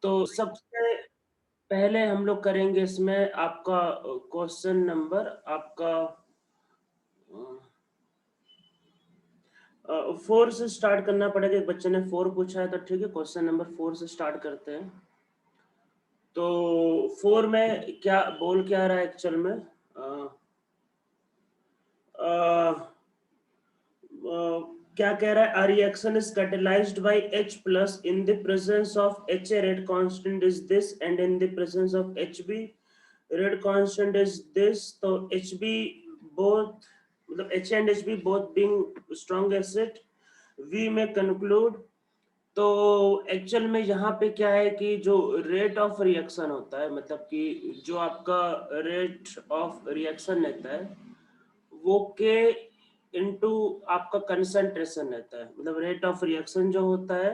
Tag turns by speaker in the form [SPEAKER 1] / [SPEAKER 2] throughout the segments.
[SPEAKER 1] तो सबसे पहले हम लोग करेंगे इसमें आपका क्वेश्चन नंबर आपका 4 से स्टार्ट करना पड़ेगा। एक बच्चे ने 4 पूछा है तो ठीक है, क्वेश्चन नंबर 4 से स्टार्ट करते हैं। तो 4 में क्या बोल क्या रहा है एक्चुअल में? क्या कह रहा है? A reaction is catalyzed by H plus in the presence of HA, rate constant is this, and in the presence of HB rate constant is this. तो HB both मतलब HA and HB both being strong acid, we may conclude। तो actual में यहाँ पे क्या है कि जो रेट ऑफ रिएक्शन होता है, मतलब कि जो आपका रेट ऑफ रिएक्शन रहता है वो के इनटू आपका कंसंट्रेशन रहता है। मतलब रेट ऑफ रिएक्शन जो होता है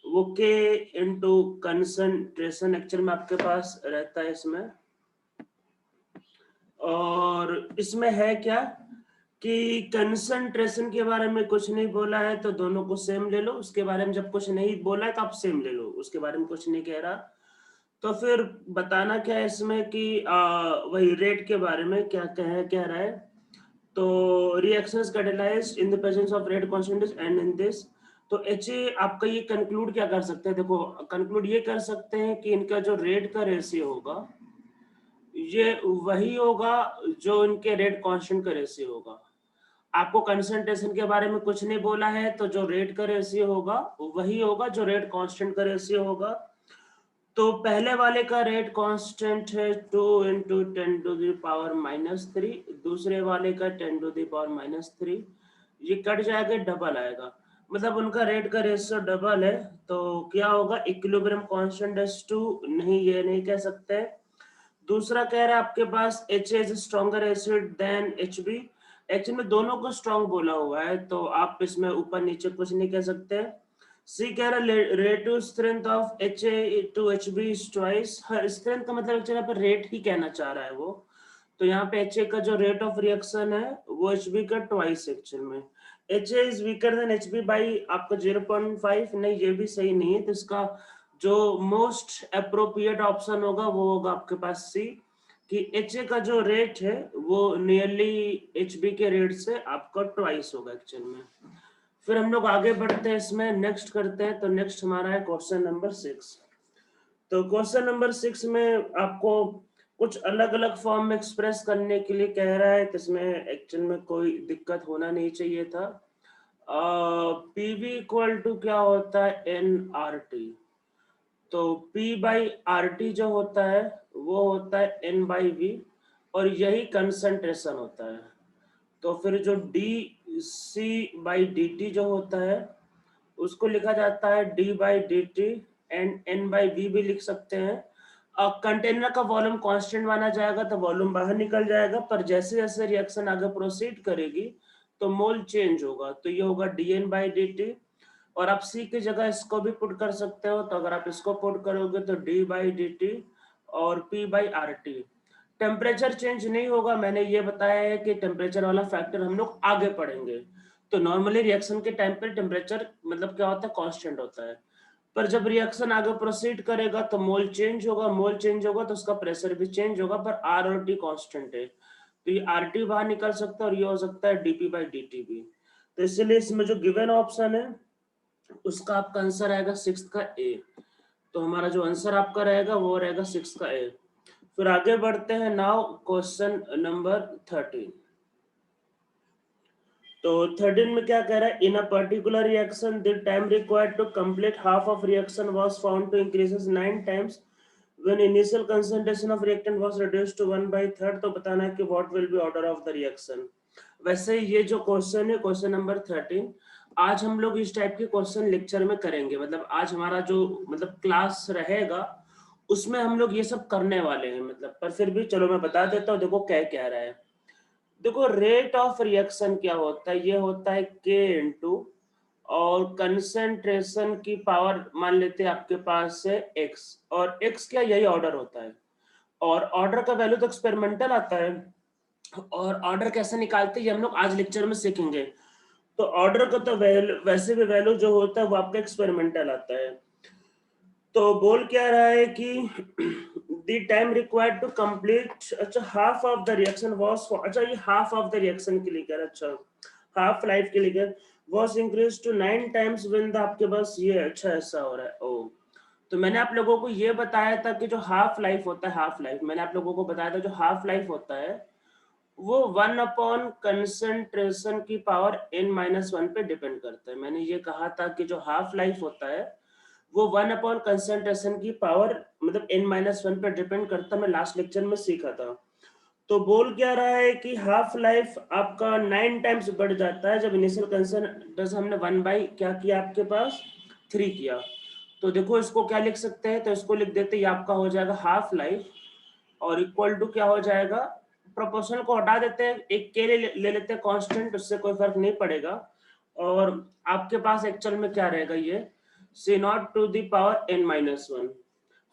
[SPEAKER 1] वो के इनटू कंसंट्रेशन एक्चुअल में आपके पास रहता है इसमें। और इसमें है क्या कि कंसंट्रेशन के बारे में कुछ नहीं बोला है तो दोनों को सेम ले लो, उसके बारे में जब कुछ नहीं बोला है तो आप सेम ले लो, उसके बारे में कुछ नहीं कह रहा। तो फिर बताना क्या है इसमें कि वही रेट के बारे में क्या कह रहा है। तो reactions catalysed in the presence of rate constant and in this. तो एच आपका ये कंक्लूड क्या कर सकते हैं? देखो कंक्लूड ये कर सकते हैं कि इनका जो रेट का रेशियो होगा ये वही होगा जो इनके रेट कांस्टेंट का रेशियो होगा। आपको कंसंट्रेशन के बारे में कुछ नहीं बोला है तो जो रेट का रेशियो होगा वही होगा जो रेट कांस्टेंट का रेशियो होगा। तो पहले वाले का रेट कांस्टेंट है 2 इंटू 10⁻⁻3, दूसरे वाले का 10⁻⁻3। ये कट जाएगा, डबल आएगा, मतलब उनका रेट का रेशियो डबल है। तो क्या होगा? इक्विलिब्रियम कांस्टेंट इज 2, नहीं ये नहीं कह सकते। दूसरा कह रहा है आपके पास H is stronger acid than H B. Actually में दोनों को स्ट्रॉन्ग बोला हुआ है तो आप इसमें ऊपर नीचे कुछ नहीं कह सकते। सी कह रहा है relative strength of H A to H B is twice. Strength का मतलब एक्चुअली पर रेट ही कहना चाह रहा है वो। तो यहाँ पे एच ए का जो रेट ऑफ रिएक्शन है वो एच बी का ट्वाइस एक्चुअल में। H A is weaker than H B by आपका 0.5, नहीं ये भी सही नहीं है। तो इसका जो मोस्ट अप्रोप्रिएट ऑप्शन होगा वो होगा आपके पास सी, कि एच ए का जो रेट है वो नियरली एच बी के रेट से आपका ट्वाइस होगा एक्चुअल में। फिर हम लोग आगे बढ़ते हैं, इसमें नेक्स्ट करते हैं। तो नेक्स्ट हमारा है क्वेश्चन नंबर 6। तो क्वेश्चन नंबर 6 में आपको कुछ अलग अलग फॉर्म में एक्सप्रेस करने के लिए कह रहा है, तो इसमें एक्चुअल में कोई दिक्कत होना नहीं चाहिए था। पीवी इक्वल टू क्या होता है? N R T. तो P बाई आर टी जो होता है वो होता है N बाई वी, और यही कंसंट्रेशन होता है। तो फिर जो D C by D T जो होता है उसको लिखा जाता है D by D T, and N by V भी लिख सकते हैं। कंटेनर का वॉल्यूम कांस्टेंट माना जाएगा तो वॉल्यूम बाहर निकल जाएगा, पर जैसे जैसे रिएक्शन आगे प्रोसीड करेगी तो मोल चेंज होगा, तो ये होगा D N by D T. और आप सी की जगह इसको भी पुट कर सकते हो, तो अगर आप इसको पुट करोगे तो डी बाई डी टी और P by R T. Temperature change नहीं होगा, मैंने ये बताया है कि टेम्परेचर वाला फैक्टर हम लोग आगे पढ़ेंगे। तो नॉर्मली रिएक्शन के टाइम पे टेम्परेचर मतलब क्या होता है? कांस्टेंट होता है, पर जब रिएक्शन आगे प्रोसीड करेगा तो मोल चेंज होगा, मोल चेंज होगा तो उसका प्रेशर भी चेंज होगा, पर आर और टी कांस्टेंट है। तो ये आर टी बाहर निकल सकता है और ये हो सकता है डीपी बाई डी टी भी। तो इसलिए इसमें जो गिवन ऑप्शन है उसका आपका आंसर आएगा 6 का ए। तो हमारा जो आंसर आपका रहेगा वो रहेगा 6 का ए। फिर आगे बढ़ते हैं, नाउ क्वेश्चन नंबर 13। तो 13 में क्या कह रहा है? In a particular reaction the time required to complete half of reaction was found to increases 9 times when initial concentration of reactant was reduced to 1/3। तो बताना है कि what will be order of the reaction. वैसे ये जो question है question number 13, आज हम लोग इस टाइप के क्वेश्चन लेक्चर में करेंगे। मतलब आज हमारा जो मतलब क्लास रहेगा उसमें हम लोग ये सब करने वाले हैं। मतलब पर फिर भी चलो मैं बता देता हूँ। देखो क्या कह रहा है, देखो रेट ऑफ रिएक्शन क्या होता है? ये होता है के इंटू और कंसंट्रेशन की पावर मान लेते हैं आपके पास है एक्स, और एक्स क्या यही ऑर्डर होता है। और ऑर्डर का वैल्यू तो एक्सपेरिमेंटल आता है, और ऑर्डर कैसे निकालते हैं ये हम लोग आज लेक्चर में सीखेंगे। तो ऑर्डर का तो वैसे भी वैल्यू जो होता है वो आपका एक्सपेरिमेंटल आता है। तो बोल क्या रहा है कि the time required to complete, अच्छा half of the reaction was, अच्छा ये हाफ ऑफ द रिएक्शन के लिए कह रहा है, अच्छा हाफ लाइफ के लिए कह was increase to 9 times when the, आपके पास ये अच्छा ऐसा हो रहा है। ओ, तो मैंने आप लोगों को ये बताया था कि जो हाफ लाइफ होता है, हाफ लाइफ मैंने आप लोगों को बताया था, जो हाफ लाइफ होता है वो 1 कंसंट्रेशन की पावर n-1 पे डिपेंड करता है। मैंने ये कहा था कि जो हाफ लाइफ होता है वो 1 कंसंट्रेशन की पावर मतलब n-1 पे डिपेंड करता है, मैं लास्ट लेक्चर में सीखा था। तो बोल क्या रहा है कि हाफ लाइफ आपका 9 टाइम्स बढ़ जाता है जब इनिशियल कंसंट्रेशन हमने 1 बाई क्या किया, आपके पास 3 किया। तो देखो इसको क्या लिख सकते हैं, तो इसको लिख देते हैं, ये आपका हो जाएगा हाफ लाइफ और इक्वल टू क्या हो जाएगा, प्रोपोर्शनल को हटा देते हैं, एक के ले लेते हैं कांस्टेंट, उससे कोई फर्क नहीं पड़ेगा। और आपके पास एक्चुअल में क्या रहेगा, ये C not to the power n-1।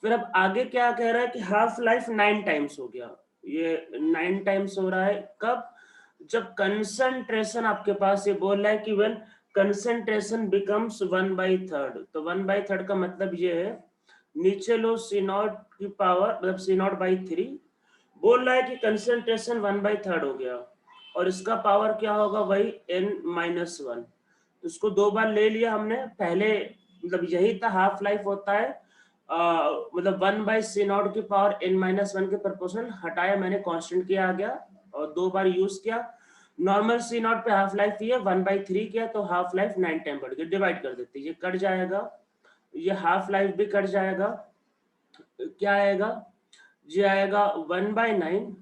[SPEAKER 1] फिर अब आगे क्या कह रहा है कि हाफ लाइफ 9 टाइम्स हो गया, ये 9 टाइम्स हो रहा है कब, जब कंसंट्रेशन आपके पास ये बोल रहा है कि व्हेन कंसंट्रेशन बिकम्स 1/3। तो 1/3 का मतलब ये है, नीचे लो सी नॉट की पावर मतलब सी नॉट बाई 3, बोल रहा है कि कंसंट्रेशन 1/3 हो गया और इसका पावर क्या होगा, वही n-1। तो इसको दो बार ले लिया हमने, पहले मतलब यही था हाफ लाइफ होता है मतलब 1/c0 की पावर n-1 के प्रोपोर्शनल, हटाया मैंने कांस्टेंट किया आ गया और दो बार यूज किया। नॉर्मल c0 पे हाफ लाइफ ही है, 1/3 किया तो हाफ लाइफ 9 टाइम बढ़ गया, डिवाइड कर देते, ये कट जाएगा, ये हाफ लाइफ भी कट जाएगा, क्या आएगा, ये आएगा 1/9,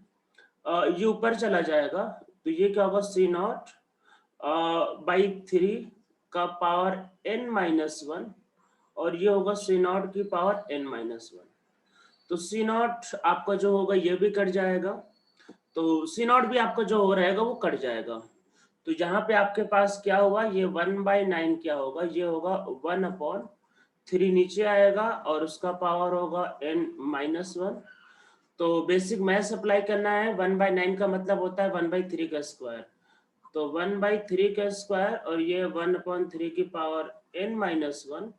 [SPEAKER 1] ये ऊपर चला जाएगा तो ये क्या होगा, c0 बाई 3 का पावर n-1 और ये होगा c0 की पावर n-1। तो c0 आपका जो होगा ये भी कट जाएगा, तो c0 भी आपका जो हो रहेगा वो कट जाएगा। तो यहाँ पे आपके पास क्या हुआ, ये 1/9 क्या होगा, ये होगा 1/3 नीचे आएगा और उसका पावर होगा n-1। तो बेसिक मैथ्स अप्लाई करना है, 1/9 का मतलब होता है 1/3 का स्क्वायर, तो 1/3 का स्क्वायर और ये 1/3 की पावर n-1,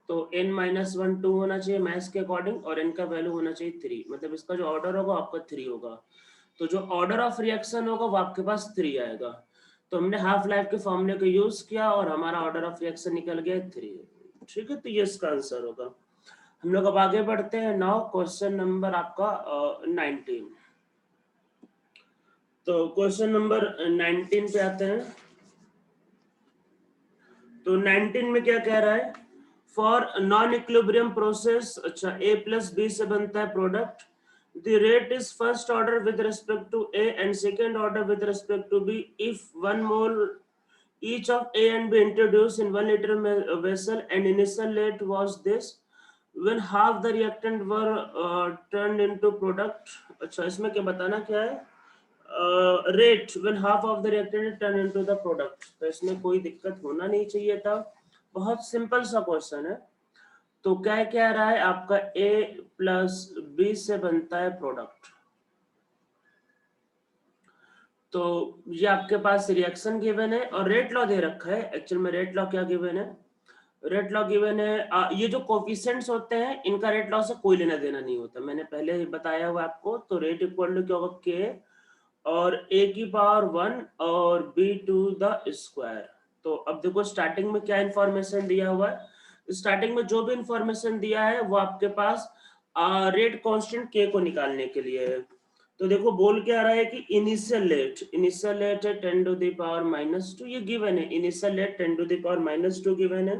[SPEAKER 1] तो n-1 2 होना चाहिए मैथ्स के अकॉर्डिंग और n का वैल्यू होना चाहिए 3, मतलब इसका जो ऑर्डर होगा आपका 3 होगा, तो जो ऑर्डर ऑफ रिएक्शन होगा वो आपके पास 3 आएगा। तो हमने हाफ लाइफ के फॉर्मूले को यूज किया और हमारा ऑर्डर ऑफ रिएक्शन निकल गया 3। ठीक है, तो ये इसका आंसर होगा। हम लोग अब आगे बढ़ते हैं, नाउ क्वेश्चन नंबर आपका 19। तो क्वेश्चन नंबर 19 पे आते हैं। तो 19 में क्या कह रहा है, फॉर नॉन इक्विलिब्रियम प्रोसेस, अच्छा a प्लस बी से बनता है product, the rate is first order with respect to a and second order with respect to b if 1 mole each of a and b introduced in 1 liter vessel and initial rate was this when half the reactant were turned into product। अच्छा इसमें क्या बताना क्या है, rate when half of the reactant turn into the product. तो इसमें कोई दिक्कत होना नहीं चाहिए था, बहुत सिंपल सा क्वेश्चन है। तो क्या कह रहा है, आपका a प्लस बी से बनता है प्रोडक्ट, तो ये आपके पास रिएक्शन गिवन है और रेट लॉ दे रखा है। एक्चुअल में रेट लॉ क्या गिवन है, रेट लॉ गिवन है ये जो कोफिशिएंट्स होते हैं इनका रेट लॉ से कोई लेना देना नहीं होता, मैंने पहले ही बताया हुआ आपको। तो रेट इक्वल टू क्या होगा, k और a की पावर 1 और b टू द स्क्वायर। तो अब देखो स्टार्टिंग में क्या इंफॉर्मेशन दिया हुआ है, स्टार्टिंग में जो भी इंफॉर्मेशन दिया है वो आपके पास रेट कांस्टेंट k को निकालने के लिए है। तो देखो बोल क्या रहा है कि इनिशियल रेट है 10 टू द पावर -2, ये गिवन है, initial rate 10 to the power -2 given है।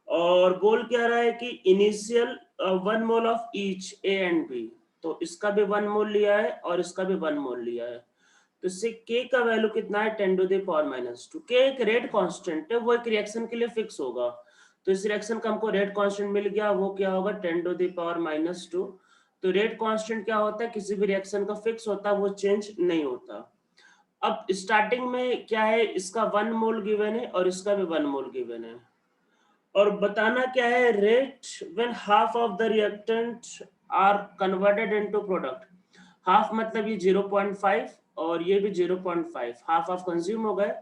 [SPEAKER 1] और बोल क्या रहा है कि initial 1 mole of each A and B, तो इसका भी 1 मोल लिया है और इसका भी 1 मोल लिया है। तो इससे k का वैल्यू कितना है, 10 टू द पावर -2। k एक रेट कांस्टेंट है, वो एक रिएक्शन के लिए फिक्स होगा, तो इस रिएक्शन का हमको रेट कांस्टेंट मिल गया, वो क्या होगा 10 टू द पावर -2। तो रेट कांस्टेंट क्या होता है, किसी भी रिएक्शन का फिक्स होता है, वो चेंज नहीं होता। अब स्टार्टिंग में क्या है, इसका 1 मोल गिवन है और इसका भी 1 मोल गिवन है, और बताना क्या है, rate when half of the reactant are converted into product. Half मतलब ये 0.5 और ये भी 0.5, हाफ ऑफ कंज्यूम हो गए,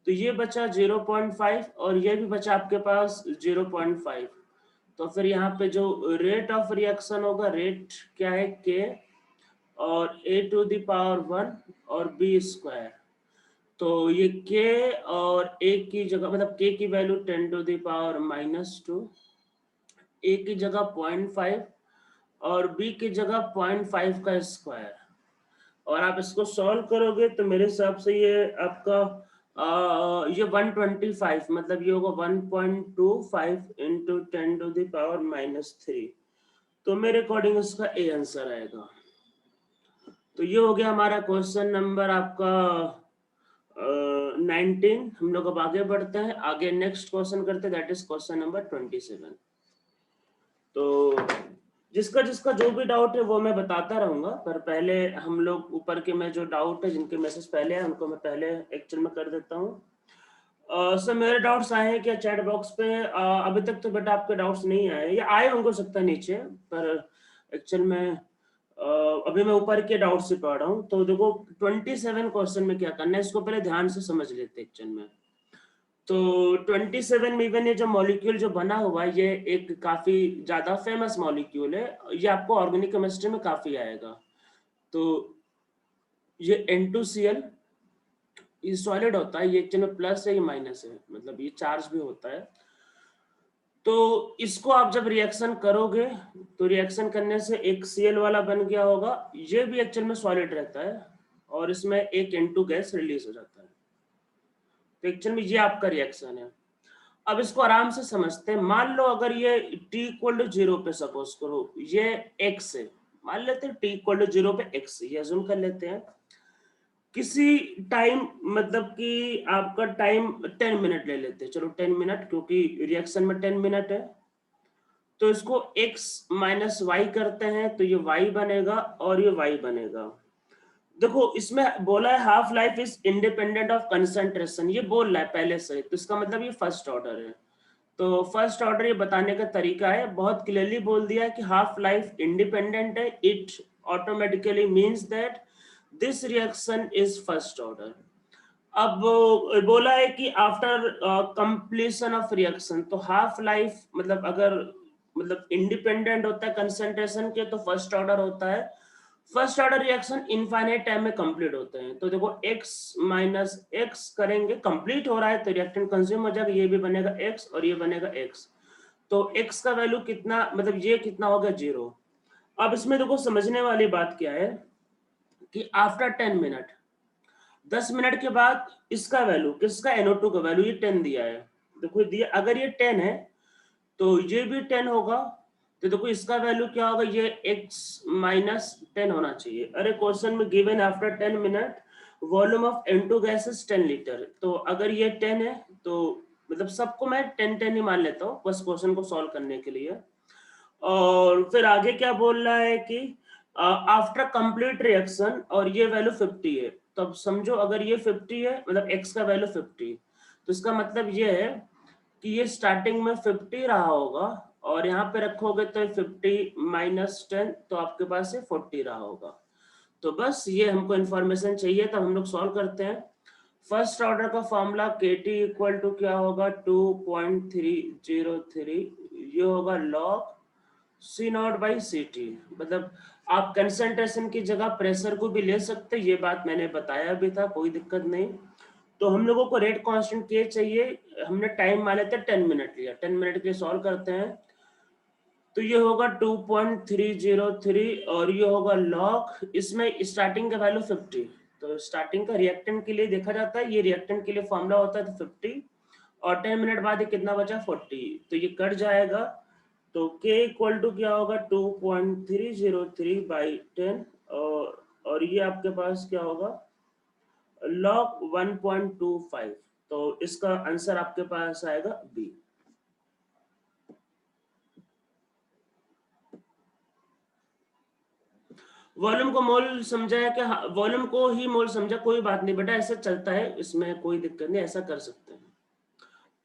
[SPEAKER 1] तो ये बचा 0.5 और ये भी बचा आपके पास 0.5। तो फिर यहाँ पे जो रेट ऑफ रिएक्शन होगा, रेट क्या है k और a टू द पावर 1 और b स्क्वायर। तो ये k और a की जगह मतलब k की value 10 to the power -2, a की जगह 0.5 और b की जगह 0.5 का स्क्वायर। और आप इसको सॉल्व करोगे तो मेरे हिसाब से ये आपका ये 125 मतलब ये होगा 1.25 इंटू 10 टू द पावर -3। तो मेरे अकॉर्डिंग इसका ए आंसर आएगा। तो ये हो गया हमारा क्वेश्चन नंबर आपका 19। हम लोग अब आगे बढ़ते हैं, आगे नेक्स्ट क्वेश्चन करते हैं, दैट इज क्वेश्चन नंबर 27। तो जिसका जिसका जो भी डाउट है वो मैं बताता रहूंगा, पर पहले हम लोग ऊपर के में जो डाउट है, जिनके मैसेज पहले है उनको मैं पहले एक्चुअल में कर देता हूँ। सर मेरे डाउट्स आए हैं क्या चैट बॉक्स पे? अभी तक तो बेटा आपके डाउट्स नहीं आए, या आए होंगे सकता है नीचे, पर एक्चुअल में अभी मैं ऊपर के डाउट से पढ़ रहा हूँ। तो देखो 27 क्वेश्चन में क्या करना है, इसको पहले ध्यान से समझ लेते हैं एक्चुअल में। तो 27 में इवन ये जो मॉलिक्यूल जो बना हुआ है, ये एक काफी ज्यादा फेमस मॉलिक्यूल है, ये आपको ऑर्गेनिक केमिस्ट्री में काफी आएगा। तो ये N2Cl, ये सॉलिड होता है, ये एक्चुअली में प्लस है, ये माइनस है, मतलब ये चार्ज भी होता है। तो इसको आप जब रिएक्शन करोगे तो रिएक्शन करने से एक Cl वाला बन गया होगा, ये भी एक्चुअल में सॉलिड रहता है, और इसमें एक N2 गैस रिलीज हो जाता है। तो एक्चुअल में ये आपका रिएक्शन है। अब इसको आराम से समझते हैं। मान लो अगर ये t = 0 पे सपोज करो ये x है, मान लेते हैं t = 0 पे x, ये अज्यूम कर लेते हैं। किसी टाइम मतलब कि आपका टाइम 10 मिनट ले लेते हैं, चलो 10 मिनट, क्योंकि रिएक्शन में 10 मिनट है। तो इसको x - y करते हैं तो ये y बनेगा और ये y बनेगा। देखो इसमें बोला है half life is independent of concentration, ये बोल रहा है पहले से, तो इसका मतलब ये फर्स्ट ऑर्डर है। तो फर्स्ट ऑर्डर ये बताने का तरीका है, बहुत क्लियरली बोल दिया है कि हाफ लाइफ इंडिपेंडेंट है, it automatically means that this reaction is first order. अब बोला है कि आफ्टर कंप्लीशन ऑफ रिएक्शन, तो हाफ लाइफ मतलब अगर मतलब इंडिपेंडेंट होता है कंसंट्रेशन के तो फर्स्ट ऑर्डर होता है। First order reaction infinite time में कंप्लीट होते हैं। तो देखो x - x करेंगे, कंप्लीट हो रहा है तो रिएक्टेंट कंज्यूम हो जाएगा, ये भी बनेगा x और ये बनेगा x। तो x का वैल्यू कितना, मतलब ये कितना होगा 0। अब इसमें देखो समझने वाली बात क्या है कि आफ्टर 10 मिनट, 10 मिनट के बाद इसका वैल्यू, किसका NO2 का वैल्यू, ये 10 दिया है, देखो दिया, अगर ये 10 है तो ये भी 10 होगा। तो देखो इसका वैल्यू क्या होगा, ये x - 10 होना चाहिए। अरे क्वेश्चन में given after 10 minute volume of N2 gas is 10 litre, तो अगर ये 10 है तो मतलब सबको मैं 10 ही मान लेता हूँ बस क्वेश्चन को सॉल्व करने के लिए। और फिर आगे क्या बोल रहा है कि आफ्टर कंप्लीट रिएक्शन, और ये वैल्यू 50 है, तो अब समझो अगर ये 50 है मतलब x का वैल्यू 50, तो इसका मतलब ये है कि ये स्टार्टिंग में 50 रहा होगा और यहाँ पे रखोगे तो 50 - 10 तो आपके पास ये 40 रहा होगा। तो बस ये हमको इन्फॉर्मेशन चाहिए, तब हम लोग सॉल्व करते हैं। फर्स्ट ऑर्डर का फॉर्मूला KT इक्वल टू क्या होगा 2.303, ये होगा log C0/Ct। मतलब आप कंसंट्रेशन की जगह प्रेशर को भी ले सकते, ये बात मैंने बताया भी था, कोई दिक्कत नहीं। तो हम लोगों को रेट कांस्टेंट के चाहिए, हमने टाइम मान लेते 10 मिनट लिया, 10 मिनट के सॉल्व करते हैं। तो ये होगा 2.303 और ये होगा लॉग, इसमें स्टार्टिंग का वैल्यू 50, तो स्टार्टिंग का रिएक्टेंट के लिए देखा जाता है, ये रिएक्टेंट के लिए फॉर्मूला होता है तो 50 और 10 मिनट बाद ये कितना बचा 40, तो ये कट जाएगा। तो K इक्वल टू क्या होगा 2.303/10 और ये आपके पास क्या होगा log 1.25, तो इसका आंसर आपके पास आएगा B। वॉल्यूम को मोल समझा है क्या? वॉल्यूम को ही मोल समझा, कोई बात नहीं बेटा, ऐसा चलता है, इसमें कोई दिक्कत नहीं, ऐसा कर सकते हैं।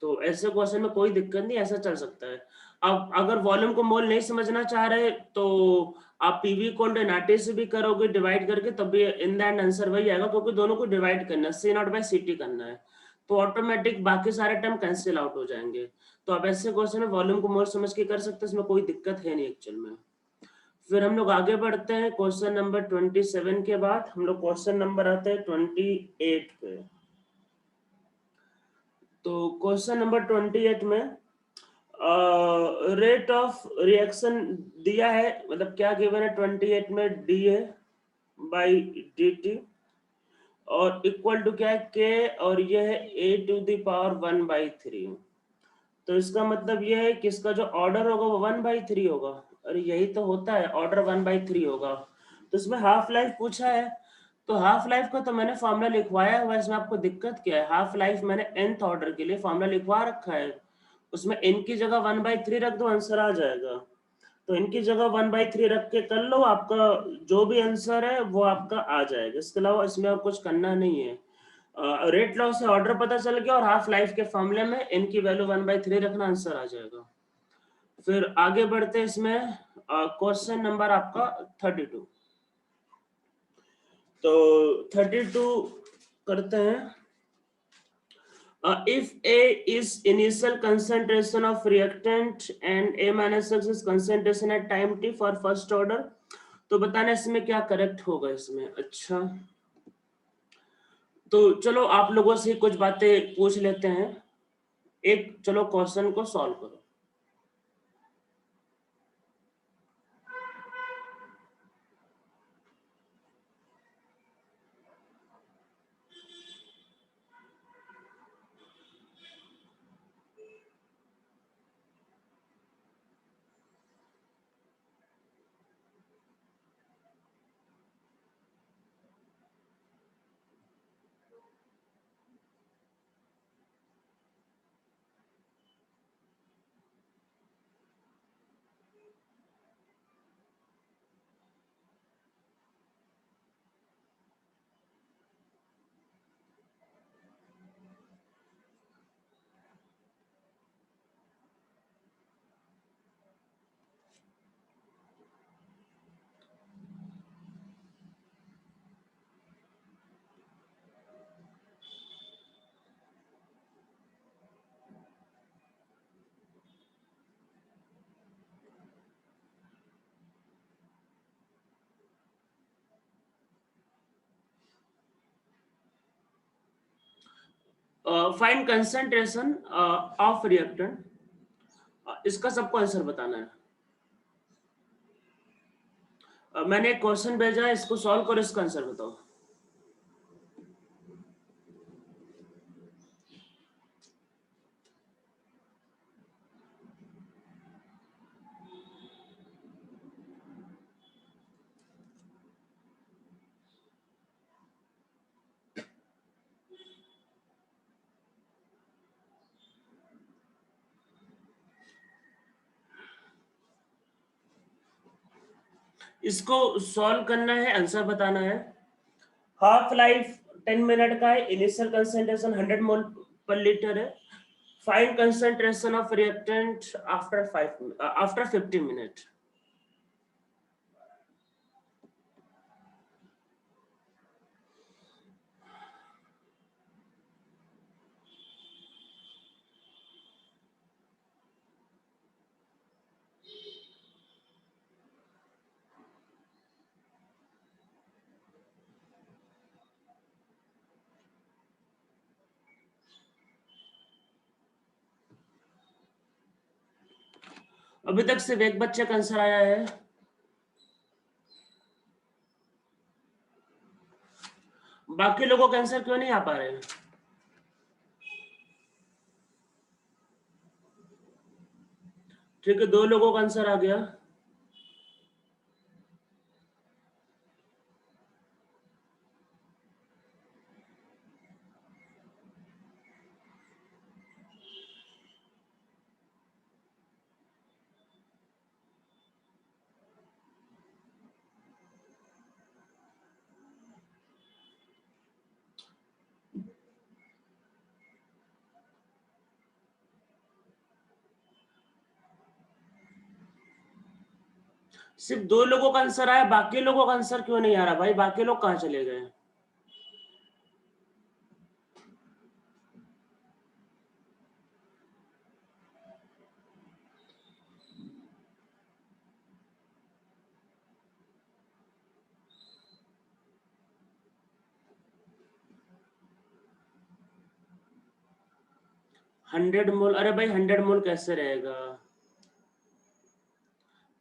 [SPEAKER 1] तो ऐसे क्वेश्चन में कोई दिक्कत नहीं, ऐसा चल सकता है। अब अगर वॉल्यूम को मोल नहीं समझना चाह रहे तो आप PV को NRT से भी करोगे डिवाइड करके, तब भी इन द एंड आंसर वही आएगा, क्योंकि दोनों को डिवाइड करना है, C0/Ct करना है, तो ऑटोमेटिक बाकी सारे टर्म कैंसिल आउट हो जाएंगे। तो आप ऐसे क्वेश्चन में वॉल्यूम को मोल समझ के कर सकते हैं, इसमें कोई दिक्कत है नहीं एक्चुअल में। फिर हम लोग आगे बढ़ते हैं क्वेश्चन नंबर 27 के बाद हम लोग क्वेश्चन नंबर आते हैं 28 पे। तो क्वेश्चन नंबर 28 में रेट ऑफ रिएक्शन दिया है, मतलब क्या गिवन है 28 में, DA बाई DT और इक्वल टू क्या है K, और ये है A⁴ तो इसका मतलब ये है कि इसका जो ऑर्डर होगा वो 1/3 होगा। अरे यही तो होता है, ऑर्डर 1/3 होगा। तो इसमें हाफ लाइफ पूछा है, तो हाफ लाइफ का तो मैंने फॉर्मूला लिखवाया हुआ है। इसमें आपको दिक्कत क्या है, हाफ लाइफ मैंने nth ऑर्डर के लिए फॉर्मूला लिखवा रखा है, उसमें n की जगह 1/3 रख दो, आंसर आ जाएगा। तो इनकी जगह 1/3 रख के कर लो, आपका जो भी आंसर है वो आपका आ जाएगा। इसके अलावा इसमें और कुछ करना नहीं है। रेट लॉस से ऑर्डर पता चल गया और हाफ लाइफ के फॉर्मूले में इनकी वैल्यू 1/3 रखना, आंसर आ जाएगा। फिर आगे बढ़ते हैं इसमें क्वेश्चन नंबर आपका 32। तो 32 करते हैं। If A is initial concentration of reactant and A minus X is concentration at time t for first order, तो बताना इसमें क्या करेक्ट होगा इसमें। अच्छा, तो चलो आप लोगों से कुछ बातें पूछ लेते हैं। एक चलो क्वेश्चन को सॉल्व करो। फाइंड कंसंट्रेशन ऑफ रिएक्टेंट, इसका सबको आंसर बताना है। मैंने एक क्वेश्चन भेजा है, इसको सॉल्व करो, इसका आंसर बताओ। इसको सॉल्व करना है, आंसर बताना है। हाफ लाइफ 10 मिनट का है, इनिशियल कंसंट्रेशन 100 मोल पर लीटर है। Find concentration of reactant after 50 minute. अभी तक सिर्फ एक बच्चे का आंसर आया है। बाकी लोगों का आंसर क्यों नहीं आ पा रहे हैं? ठीक है, 2 लोगों का आंसर आ गया। सिर्फ 2 लोगों का आंसर आया, बाकी लोगों का आंसर क्यों नहीं आ रहा भाई? बाकी लोग कहाँ चले गए? 100 मोल, अरे भाई 100 मोल कैसे रहेगा?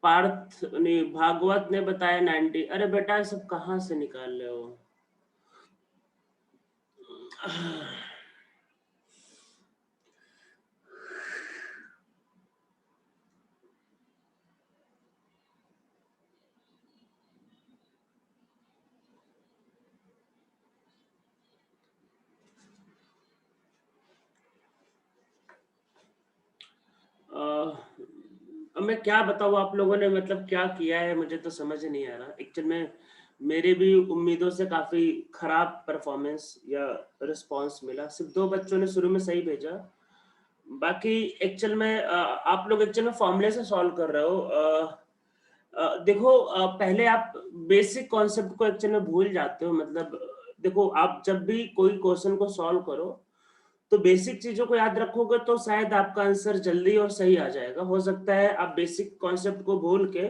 [SPEAKER 1] पार्थ नहीं, भागवत ने बताया 90। अरे बेटा सब कहाँ से निकाल रहे हो? अब मैं क्या बताऊँ, आप लोगों ने मतलब क्या किया है मुझे तो समझ नहीं आ रहा एक्चुअल में। मेरे भी उम्मीदों से काफी खराब परफॉर्मेंस या रिस्पांस मिला। सिर्फ 2 बच्चों ने शुरू में सही भेजा, बाकी एक्चुअल में आप लोग एक्चुअल में फॉर्मूले से सॉल्व कर रहे हो। देखो, पहले आप बेसिक कॉन्सेप्ट को एक्चुअल में भूल जाते हो। मतलब देखो, आप जब भी कोई क्वेश्चन को सॉल्व करो तो बेसिक चीजों को याद रखोगे तो शायद आपका आंसर जल्दी और सही आ जाएगा। हो सकता है आप बेसिक कॉन्सेप्ट को भूल के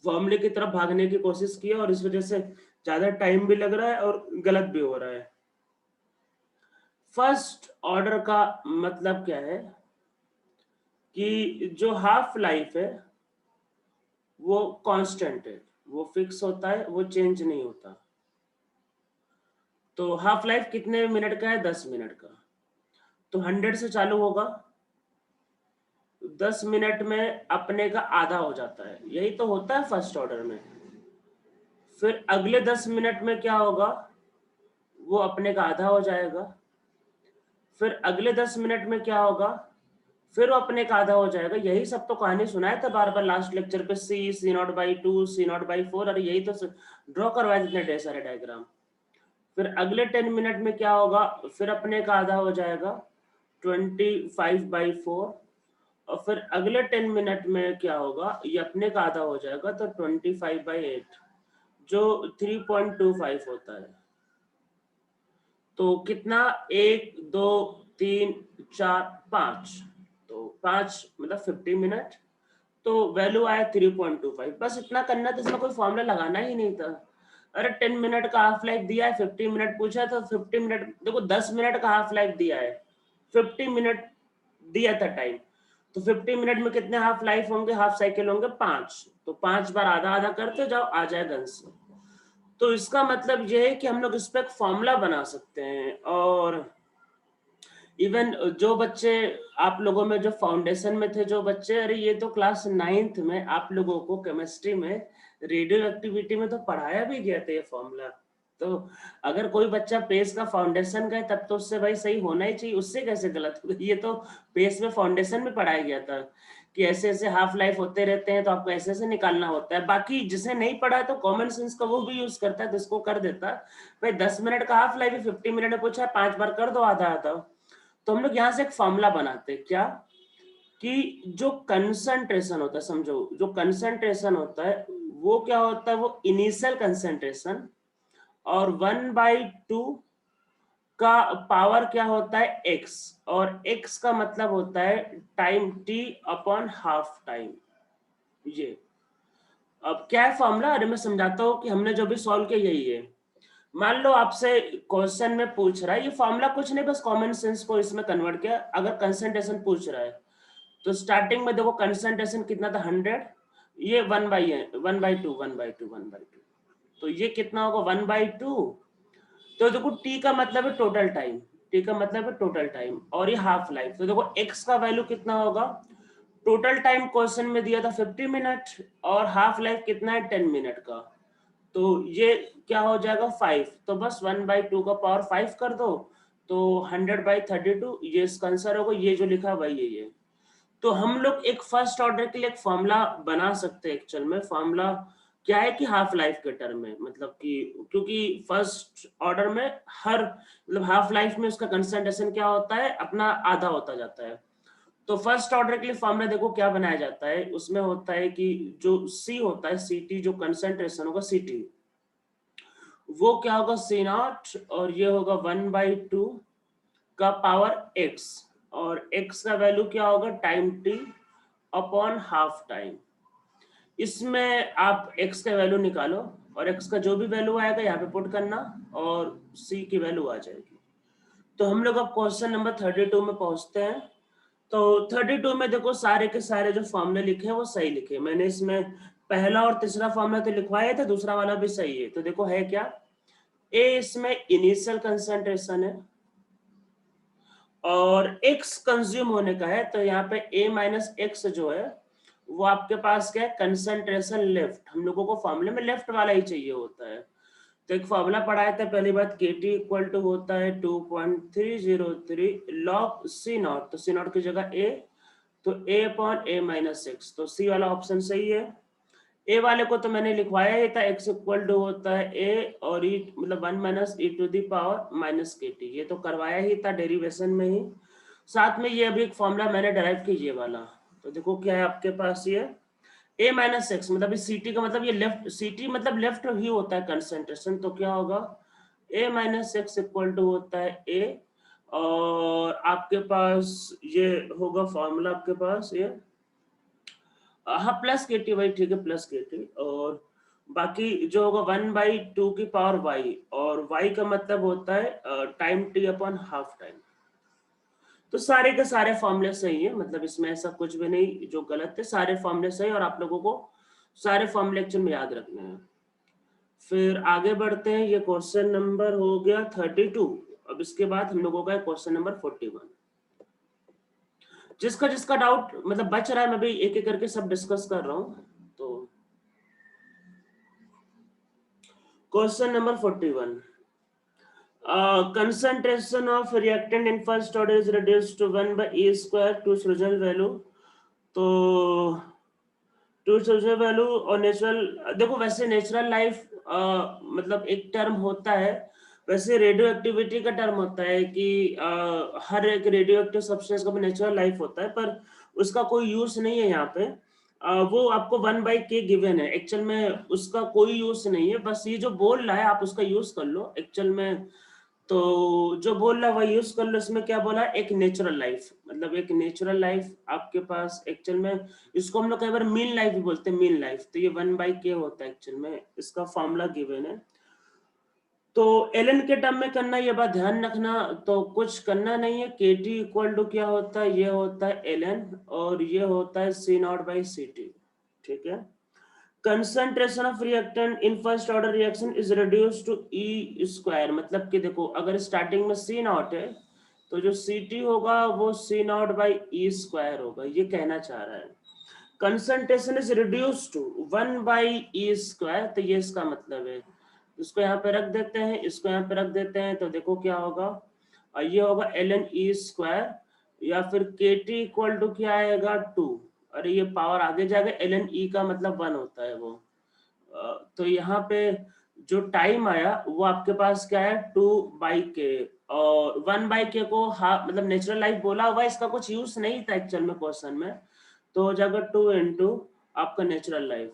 [SPEAKER 1] फॉर्मूले की तरफ भागने की कोशिश किए और इस वजह से ज्यादा टाइम भी लग रहा है और गलत भी हो रहा है। फर्स्ट ऑर्डर का मतलब क्या है कि जो हाफ लाइफ है वो कांस्टेंट है, वो फिक्स होता है, वो चेंज नहीं होता। तो हाफ लाइफ कितने मिनट का है? 10 मिनट का। तो 100 से चालू होगा, 10 मिनट में अपने का आधा हो जाता है। यही तो होता है फर्स्ट ऑर्डर में। फिर अगले 10 मिनट में क्या होगा? वो अपने का आधा हो जाएगा। फिर अगले 10 मिनट में क्या होगा? फिर वो अपने का आधा हो जाएगा। यही सब तो कहानी सुनाया था बार बार लास्ट लेक्चर पे, C0/2, C0/4। अरे यही तो ड्रॉ करवाए इतने ढेर सारे डायग्राम। फिर अगले 10 मिनट में क्या होगा? फिर अपने का आधा हो जाएगा, 25/4। और फिर अगले 10 मिनट में क्या होगा? ये अपने का आधा हो जाएगा, तो 25/8, जो 3.25 होता है। तो कितना? 1 2 3 4 5, तो 5 मतलब 50 मिनट। तो वैल्यू आया 3.25। बस इतना करना था, इसमें कोई फॉर्मूला लगाना ही नहीं था। अरे 10 मिनट का हाफ लाइफ दिया है, 50 मिनट पूछा है, तो 50 मिनट देखो, 10 मिनट का हाफ लाइफ दिया है, 50 मिनट दिया था टाइम। तो 50 मिनट में कितने हाफ लाइफ होंगे, हाफ साइकिल होंगे? 5। तो 5 बार आधा आधा करते जाओ, आ जाएगा आंसर। तो इसका मतलब ये है कि हम लोग इस पे एक फॉर्मूला बना सकते हैं। और इवन जो बच्चे आप लोगों में जो फाउंडेशन में थे जो बच्चे, अरे ये तो क्लास 9th में आप लोगों को केमिस्ट्री में रेडियो एक्टिविटी में तो पढ़ाया भी गया था ये फॉर्मूला। तो अगर कोई बच्चा पेस का फाउंडेशन का है तब तो उससे भाई सही होना ही चाहिए, उससे कैसे गलत होगा? ये तो पेस में फाउंडेशन में पढ़ाया गया था कि ऐसे ऐसे हाफ लाइफ होते रहते हैं, तो आपको ऐसे ऐसे निकालना होता है। बाकी जिसे नहीं पढ़ा है तो कॉमन सेंस का वो भी यूज करता है, तो इसको कर देता। भाई 10 मिनट का हाफ लाइफ है, 50 मिनट में पूछा है, 5 बार कर दो आधा आधा। तो हम लोग यहाँ से एक फॉर्मूला बनाते हैं क्या, कि जो कंसंट्रेशन होता है, समझो जो कंसंट्रेशन होता है वो क्या होता है? वो इनिशियल कंसंट्रेशन, और 1/2 का पावर क्या होता है? x। और x का मतलब होता है time t upon half time. ये अब क्या है फॉर्मूला? अरे मैं समझाता हूँ कि हमने जो भी सॉल्व किया यही है। मान लो आपसे क्वेश्चन में पूछ रहा है, ये फॉर्मूला कुछ नहीं, बस कॉमन सेंस को इसमें कन्वर्ट किया। अगर कंसंट्रेशन पूछ रहा है तो स्टार्टिंग में देखो कंसंट्रेशन कितना था? 100। ये 1/2, 1/2। तो ये कितना होगा? 1/2। तो देखो टी का मतलब है टोटल टाइम, टी का मतलब है टोटल टाइम, और ये हाफ लाइफ। तो देखो एक्स का वैल्यू कितना होगा? टोटल टाइम क्वेश्चन में दिया था 50 मिनट, और हाफ लाइफ कितना है? 10 मिनट का। तो ये क्या हो जाएगा? 5। तो बस 1/2 का पावर 5 कर दो, तो 100/32 ये इसका आंसर होगा। ये जो लिखा वही है ये। तो हम लोग एक फर्स्ट ऑर्डर के लिए एक फॉर्मूला बना सकते हैं। एक्चुअल में फॉर्मूला क्या है कि हाफ लाइफ के टर्म में, मतलब कि क्योंकि फर्स्ट ऑर्डर में हर मतलब हाफ लाइफ में उसका कंसंट्रेशन क्या होता है? अपना आधा होता जाता है। तो फर्स्ट ऑर्डर के लिए फॉर्मूला देखो क्या बनाया जाता है। उसमें होता है कि जो सी होता है, ct, जो कंसंट्रेशन होगा ct, वो क्या होगा? C0, और ये होगा 1/2 का पावर x, और x का वैल्यू क्या होगा? Time t upon half time. इसमें आप x का वैल्यू निकालो, और x का जो भी वैल्यू आएगा यहाँ पे पुट करना, और c की वैल्यू आ जाएगी। तो हम लोग अब क्वेश्चन नंबर 32 में पहुंचते हैं। तो 32 में देखो सारे के सारे जो फॉर्मूले लिखे हैं वो सही लिखे। मैंने इसमें पहला और तीसरा फॉर्मूला तो लिखवाया था, दूसरा वाला भी सही है। तो देखो है क्या, ए इसमें इनिशियल कंसंट्रेशन है और x कंज्यूम होने का है, तो यहाँ पे a माइनस एक्स जो है वो आपके पास क्या है, कंसंट्रेशन लेफ्ट। हम लोगों को फॉर्मूले में लेफ्ट वाला ही चाहिए होता है। तो एक फॉर्मूला पढ़ाया था पहली बात, KT इक्वल टू होता है 2.303 log C नॉट। तो C नॉट की जगह a, तो a upon a minus x, तो C वाला ऑप्शन सही है। ए वाले को तो मैंने लिखवाया ही था, x इक्वल टू होता है a और e मतलब 1 minus e to the power minus KT, ये तो करवाया ही था डेरिवेशन में ही। साथ में ये अभी एक फॉर्मूला मैंने डराइव की ये वाला। तो देखो क्या है आपके पास, ये a माइनस एक्स मतलब ct का मतलब ये लेफ्ट, ct मतलब लेफ्ट ही होता है कंसंट्रेशन। तो क्या होगा, a minus X equal to होता है a, और आपके पास ये होगा फॉर्मूला आपके पास ये, हाँ प्लस KT, वही ठीक है प्लस KT, और बाकी जो होगा 1/2 की पावर y, और y का मतलब होता है time t upon half time. तो सारे के सारे फॉर्मूले सही है, मतलब इसमें ऐसा कुछ भी नहीं जो गलत है, सारे फॉर्मूले सही, और आप लोगों को सारे फॉर्मूले एक्चुअल में याद रखने हैं। फिर आगे बढ़ते हैं, ये क्वेश्चन नंबर हो गया 32। अब इसके बाद हम लोगों का क्वेश्चन नंबर 41। जिसका जिसका डाउट मतलब बच रहा है, मैं भी एक एक करके सब डिस्कस कर रहा हूँ। तो question number 41, concentration of reactant in first order is reduced to 1 by E square to its original value। तो टू its original value और नेचुरल, देखो वैसे नेचुरल लाइफ मतलब एक टर्म होता है, वैसे रेडियो एक्टिविटी का टर्म होता है कि हर एक रेडियो एक्टिव सब्सटेंस का नेचुरल लाइफ होता है, पर उसका कोई यूज नहीं है यहाँ पे। वो आपको 1/k गिवन है, एक्चुअल में उसका कोई यूज नहीं है, बस ये जो बोल रहा है आप उसका यूज कर लो एक्चुअल में। तो जो बोल रहा है वही यूज कर लो। इसमें क्या बोला, एक नेचुरल लाइफ, मतलब एक नेचुरल लाइफ आपके पास एक्चुअल में, इसको हम लोग कई बार मीन लाइफ भी बोलते हैं, मीन लाइफ। तो ये 1/k होता है एक्चुअल में, इसका फॉर्मूला गिवन है। तो एलन के टर्म में करना, ये बात ध्यान रखना, तो कुछ करना नहीं है। KT इक्वल टू क्या होता है, ये होता है एलन, और ये होता है C नॉट बाई CT, ठीक है। Concentration of reactant in first order reaction is reduced to E square, मतलब कि देखो अगर स्टार्टिंग में C नॉट है तो जो CT होगा वो C not by E square होगा, ये कहना चाह रहा है। Concentration is reduced to 1 by E square, तो ये इसका मतलब है। इसको यहाँ पे रख देते हैं, इसको यहाँ पे रख देते हैं, तो देखो क्या होगा, ये होगा ln E स्क्वायर, या फिर KT इक्वल टू क्या आएगा 2, अरे ये पावर आगे जाएगा, ln E का मतलब 1 होता है वो। तो यहाँ पे जो टाइम आया वो आपके पास क्या है 2/k, और 1/k को हाफ मतलब नेचुरल लाइफ बोला हुआ, इसका कुछ यूज नहीं था एक्चुअल में क्वेश्चन में, तो हो जाएगा 2 इंटू आपका नेचुरल लाइफ।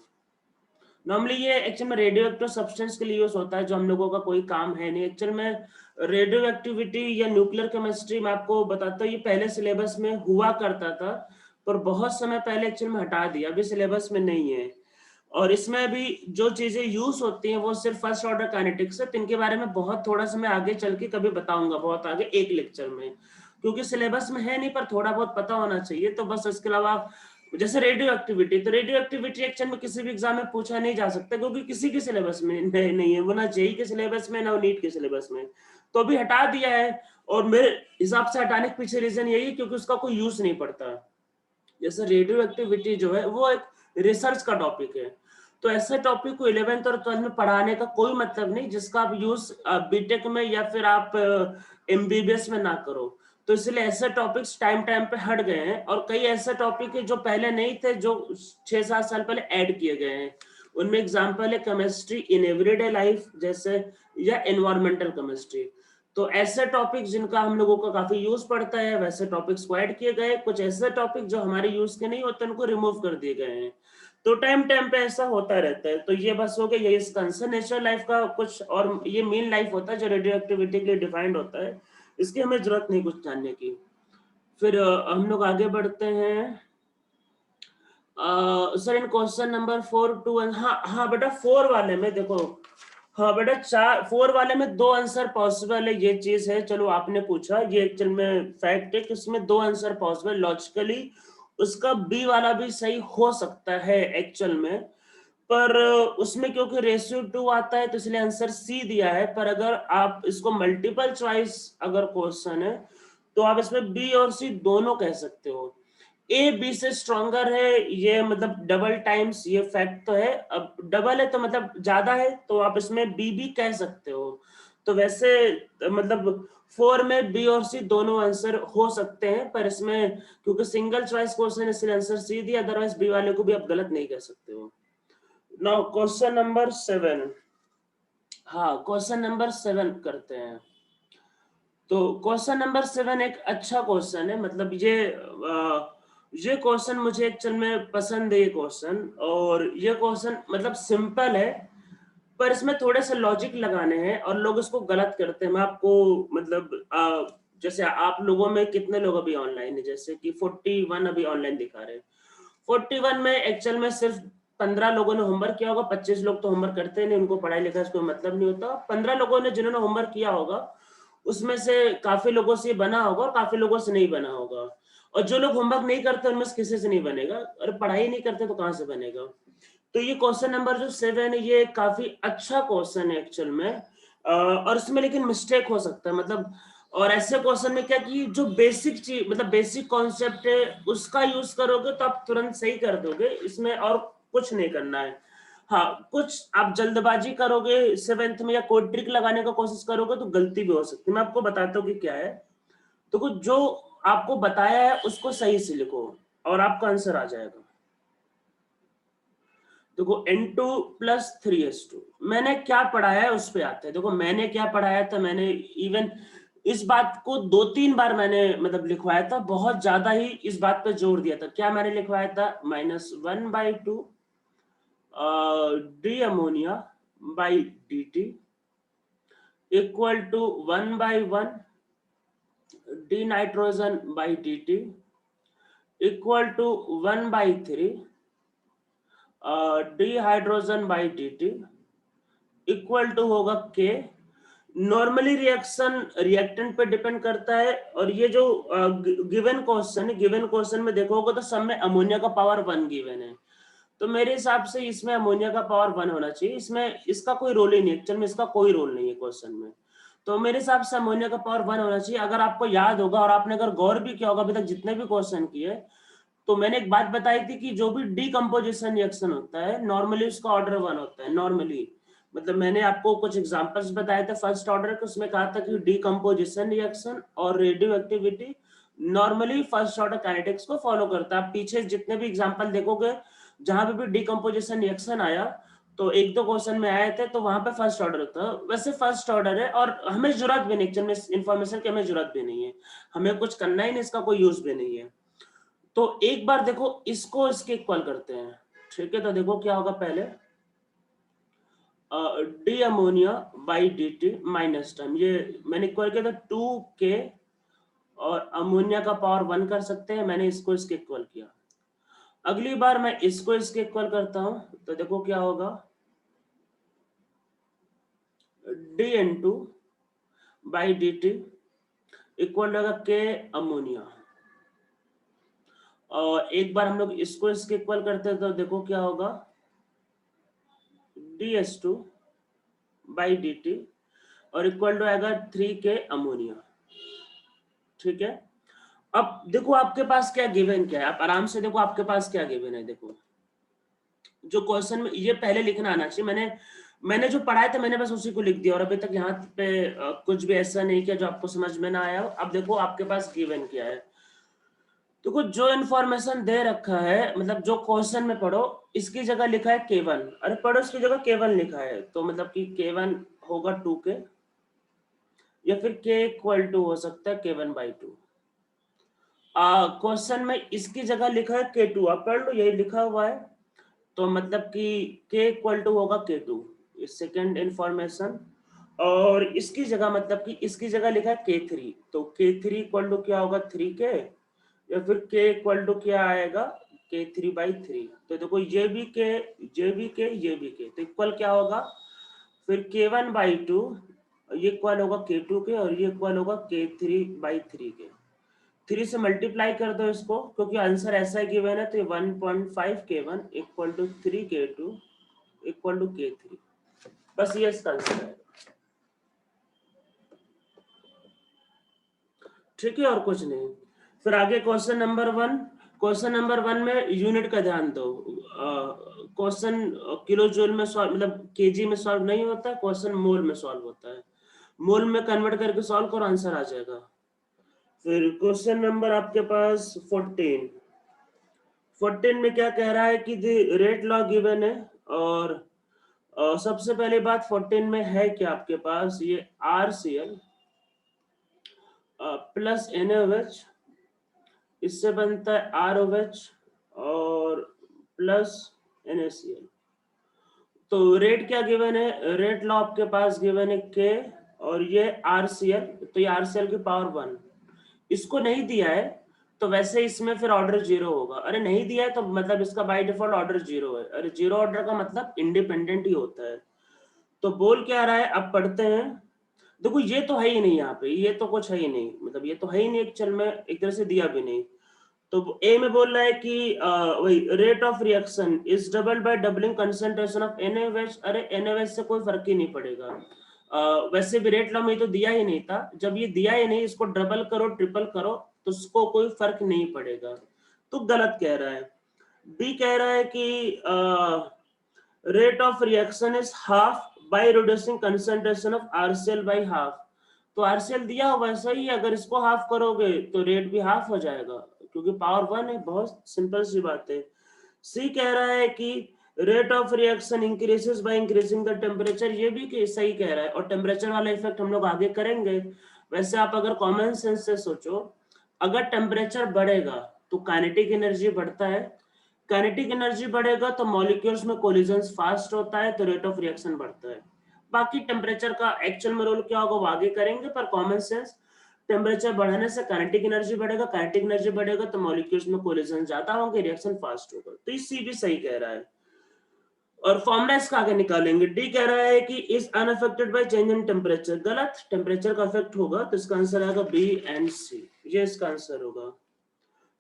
[SPEAKER 1] नॉर्मली ये एक्चुअल में रेडियो एक्टिव सब्सटेंस के लिए यूज होता है, जो हम लोगों का कोई काम है नहीं एक्चुअल में। रेडियो एक्टिविटी या न्यूक्लियर केमिस्ट्री मैं आपको बताता हूँ, ये पहले सिलेबस में हुआ करता था, पर बहुत समय पहले एक्चुअल में हटा दिया, अभी सिलेबस में नहीं है। और इसमें भी जो चीजें यूज होती हैं वो सिर्फ फर्स्ट ऑर्डर काइनेटिक्स है, तो इनके बारे में बहुत थोड़ा सा मैं आगे चल के कभी बताऊंगा, बहुत आगे एक लेक्चर में, क्योंकि सिलेबस में है नहीं, पर थोड़ा बहुत पता होना चाहिए। तो बस इसके अलावा जैसे रेडियो एक्टिविटी, तो रेडियो एक्टिविटी एक्चुअल में किसी भी एग्जाम में पूछा नहीं जा सकता, क्योंकि किसी के सिलेबस में नहीं है वो, ना जेई के सिलेबस में ना नीट के सिलेबस में, तो अभी हटा दिया है। और मेरे हिसाब से हटाने के पीछे रीजन यही है क्योंकि उसका कोई यूज नहीं पड़ता। जैसे रेडियो एक्टिविटी जो है वो एक रिसर्च का टॉपिक है, तो ऐसे टॉपिक को 11th और 12th में पढ़ाने का कोई मतलब नहीं जिसका आप यूज बीटेक में या फिर आप एमबीबीएस में ना करो। तो इसलिए ऐसे टॉपिक्स टाइम टाइम पे हट गए हैं, और कई ऐसे टॉपिक है जो पहले नहीं थे, जो 6-7 साल पहले ऐड किए गए हैं। उनमें एग्जाम्पल है केमिस्ट्री इन एवरीडे लाइफ जैसे, या एनवायरमेंटल केमिस्ट्री। तो ऐसे टॉपिक जिनका हम लोगों को काफी यूज पड़ता है वैसे टॉपिक्स को ऐड किए गए, कुछ ऐसे टॉपिक जो हमारे यूज के नहीं होते उनको रिमूव कर दिए गए हैं। तो टाइम टाइम पे ऐसा होता रहता है। तो ये बस हो गया, ये इसका आंसर नेचुरल लाइफ का कुछ, और ये मीन लाइफ होता है जो रेडियो एक्टिविटी के लिए डिफाइंड होता है, इसकी हमें जरूरत नहीं कुछ जानने की। फिर हम लोग आगे बढ़ते हैं। Sir in question number 4 two, हाँ हाँ बेटा 4 वाले में देखो, हाँ बेटा, 4 वाले में 2 आंसर पॉसिबल है, ये चीज है। चलो आपने पूछा, ये एक्चुअल में फैक्ट है कि उसमें 2 आंसर पॉसिबल लॉजिकली, उसका बी वाला भी सही हो सकता है एक्चुअल में, पर उसमें क्योंकि रेशियो 2 आता है तो इसलिए आंसर सी दिया है। पर अगर आप इसको मल्टीपल चॉइस अगर क्वेश्चन है तो आप इसमें बी और सी दोनों कह सकते हो। ए बी से स्ट्रॉन्गर है, ये मतलब डबल टाइम्स, ये फैक्ट तो है। अब डबल है तो मतलब ज्यादा है, तो आप इसमें बी भी कह सकते हो। तो वैसे मतलब 4 में बी और सी दोनों आंसर हो सकते हैं, पर इसमें क्योंकि सिंगल चॉइस क्वेश्चन इसलिए आंसर सी दिया, अदरवाइज बी वाले को भी आप गलत नहीं कह सकते हो। Now question number 7। हाँ, क्वेश्चन नंबर 7 करते हैं। तो क्वेश्चन नंबर 7 एक अच्छा क्वेश्चन है, मतलब ये क्वेश्चन मुझे एक्चुअल में पसंद है ये क्वेश्चन। और ये क्वेश्चन मतलब सिंपल है, पर इसमें थोड़े से लॉजिक लगाने हैं और लोग इसको गलत करते हैं। मैं आपको मतलब जैसे आप लोगों में कितने लोग अभी ऑनलाइन है, जैसे कि 41 अभी ऑनलाइन दिखा रहे हैं। 41 में एक्चुअल में सिर्फ 15 लोगों ने होमवर्क किया होगा, 25 लोग तो होमवर्क करते ही नहीं, उनको पढ़ाई लिखाई से कोई मतलब नहीं होता। 15 लोगों ने जिन्होंने होमवर्क किया होगा उसमें से काफी लोगों से बना होगा और काफी लोगों से नहीं बना होगा। और जो लोग होमवर्क नहीं करते उनमें से किसी से नहीं बनेगा, और पढ़ाई नहीं करते तो कहाँ से बनेगा। तो ये क्वेश्चन नंबर जो 7 है ये काफी अच्छा क्वेश्चन है एक्चुअल में। और इसमें लेकिन मिस्टेक हो सकता है, मतलब और ऐसे क्वेश्चन में क्या कि जो बेसिक चीज मतलब बेसिक कॉन्सेप्ट है उसका यूज करोगे तो आप तुरंत सही कर दोगे, इसमें और कुछ नहीं करना है। हाँ, कुछ आप जल्दबाजी करोगे 7th में या कोई ट्रिक लगाने का कोशिश करोगे तो गलती भी हो सकती है। मैं आपको बताता हूँ कि क्या है। तो कुछ जो आपको बताया है उसको सही से लिखो और आपका आंसर आ जाएगा। देखो N2 प्लस 3S2 मैंने क्या पढ़ाया है उस पे आते हैं। देखो मैंने क्या पढ़ाया था, मैंने इवन इस बात को 2-3 बार मैंने मतलब लिखवाया था, बहुत ज्यादा ही इस बात पे जोर दिया था। क्या मैंने लिखवाया था, -1/2 D ammonia by dt equal to 1/1 D nitrogen by dt equal to 1/3 D hydrogen by dt equal to होगा के। नॉर्मली रिएक्शन रिएक्टेंट पे डिपेंड करता है। और ये जो गिवन क्वेश्चन है, गिवन क्वेश्चन में देखोगे तो सब में अमोनिया का पावर 1 गिवन है। तो मेरे हिसाब से इसमें अमोनिया का पावर 1 होना चाहिए। इसमें इसका कोई रोल ही नहीं, एक्चुअल में इसका कोई रोल नहीं है क्वेश्चन में। तो मेरे हिसाब से अमोनिया का पावर 1 होना चाहिए। अगर आपको याद होगा और आपने अगर गौर भी किया होगा अभी तक जितने भी क्वेश्चन किए, तो मैंने एक बात बताई थी कि जो भी डीकम्पोजिशन रिएक्शन होता है नॉर्मली उसका ऑर्डर 1 होता है नॉर्मली। मतलब मैंने आपको कुछ एग्जांपल्स बताए थे फर्स्ट ऑर्डर के, उसमें कहा था कि डीकम्पोजिशन रिएक्शन और radio activity normally first order kinetics को फॉलो करता है। आप पीछे जितने भी एग्जांपल देखोगे जहां पे भी डीकम्पोजिशन रिएक्शन आया तो 1-2 क्वेश्चन में आए थे, तो वहां पे फर्स्ट ऑर्डर होता है। वैसे फर्स्ट ऑर्डर है और हमें जरूरत भी नहीं, एक्चुअल में इन्फॉर्मेशन की हमें जरूरत भी नहीं है, हमें कुछ करना ही नहीं, इसका कोई यूज भी नहीं है। तो एक बार देखो इसको इसके इक्वल करते हैं, ठीक है। तो देखो क्या होगा, पहले D ammonia by D T minus time, ये मैंने इक्वल किया था 2k और अमोनिया का पावर 1 कर सकते हैं, मैंने इसको इसके इक्वल किया। अगली बार मैं इसको इसके इक्वल करता हूं तो देखो क्या होगा, D N two by D T equal होगा के अमोनिया। और एक बार हम लोग इसको इसके इक्वल करते हैं तो देखो क्या होगा, DS2 बाई डी टी और इक्वल टू आएगा 3k अमोनिया, ठीक है। अब देखो आपके पास क्या गिवन क्या है, आप आराम से देखो आपके पास क्या गिवन है। देखो जो क्वेश्चन में ये पहले लिखना आना चाहिए, मैंने जो पढ़ाया था मैंने बस उसी को लिख दिया और अभी तक यहाँ पे कुछ भी ऐसा नहीं किया जो आपको समझ में ना आया हो। अब देखो आपके पास गिवन क्या है। देखो जो इन्फॉर्मेशन दे रखा है, मतलब जो क्वेश्चन में पढ़ो, इसकी जगह लिखा है K1, अरे पढ़ो इसकी जगह K1 लिखा है, तो मतलब कि K1 होगा 2k या फिर k इक्वल टू हो सकता है K1/2। क्वेश्चन में इसकी जगह लिखा है K2, आप पढ़ लो यही लिखा हुआ है, तो मतलब कि k इक्वल टू होगा K2, सेकेंड इंफॉर्मेशन। और इसकी जगह मतलब कि इसकी जगह लिखा है K3, तो K3 इक्वल टू क्या होगा 3k या फिर k इक्वल टू क्या आएगा K3/3। तो देखो ये भी k, ये भी k, ये भी k, तो इक्वल क्या होगा फिर K1/2 ये इक्वल होगा K2 के और ये इक्वल होगा K3/3 के। 3 से मल्टीप्लाई कर दो इसको, क्योंकि आंसर ऐसा ही गिवन है, तो ये 1.5 K1 equal to 3 K2 equal to K3। बस ये इसका आंसर है। ठीक है, और कुछ नहीं। फिर आगे क्वेश्चन नंबर 1। क्वेश्चन नंबर 1 में यूनिट का ध्यान दो। क्वेश्चन किलो जूल में सॉल्व, मतलब केजी में सॉल्व नहीं होता, क्वेश्चन मोल में सॉल्व होता है। मोल में कन्वर्ट करके सॉल्व करो, आंसर आ जाएगा। फिर क्वेश्चन नंबर आपके पास 14। 14 में क्या कह रहा है कि रेट लॉ गिवन है, और सबसे पहली बात 14 में है कि आपके पास ये RCl प्लस NaOH, इससे बनता है ROH और प्लस NaCl। तो रेट क्या गिवन है, रेट लॉ आपके पास गिवन है K और ये RCl, तो ये RCl की पावर 1। इसको नहीं दिया है तो वैसे इसमें फिर ऑर्डर 0 होगा। अरे नहीं दिया है तो मतलब इसका बाय डिफॉल्ट ऑर्डर 0 है। अरे 0 ऑर्डर का मतलब इंडिपेंडेंट ही होता है। तो बोल क्या रहा है, अब पढ़ते हैं। देखो ये तो है ही नहीं, यहाँ पे ये तो कुछ है ही नहीं, मतलब ये तो है ही नहीं एक्चुअल में, एक तरह से दिया भी नहीं। तो ए में बोल रहा है कि वही rate of reaction is double by doubling concentration of NaOH। अरे NaOH से कोई फर्क ही नहीं पड़ेगा। वैसे भी रेट लॉ में तो दिया ही नहीं था, जब ये दिया ही नहीं, इसको डबल करो ट्रिपल करो तो उसको कोई फर्क नहीं पड़ेगा, तो गलत कह रहा है। बी कह रहा है कि rate of reaction is half by reducing concentration of RCl by half. तो RCl दिया हो वैसा ही, अगर इसको हाफ करोगे तो रेट भी हाफ हो जाएगा, क्योंकि पावर 1 है। बहुत सिंपल सी बात है। सी कह रहा है कि rate of reaction increases by increasing the temperature. ये भी सही कह रहा है, और टेम्परेचर वाला इफेक्ट हम लोग आगे करेंगे। वैसे आप अगर कॉमन सेंस से सोचो, अगर टेम्परेचर बढ़ेगा तो काइनेटिक एनर्जी बढ़ता है, काइनेटिक एनर्जी बढ़ेगा तो मॉलिक्यूल्स में कोलिजन्स फास्ट होता है, तो रेट ऑफ रिएक्शन बढ़ता है। बाकी टेम्परेचर का एक्चुअल में रोल क्या होगा वो आगे करेंगे, पर कॉमन सेंस, टेम्परेचर बढ़ने से काइनेटिक एनर्जी बढ़ेगा, काइनेटिक एनर्जी बढ़ेगा तो मॉलिक्यूल्स में कोलिजन ज्यादा होंगे, रिएक्शन फास्ट होगा। तो सी भी सही कह रहा है। और फॉर्मूला इसका आगे निकालेंगे। डी कह रहा है कि is unaffected by change in temperature. गलत, टेम्परेचर का इफेक्ट होगा, तो इसका आंसर आएगा बी एंड सी, ये इसका आंसर होगा।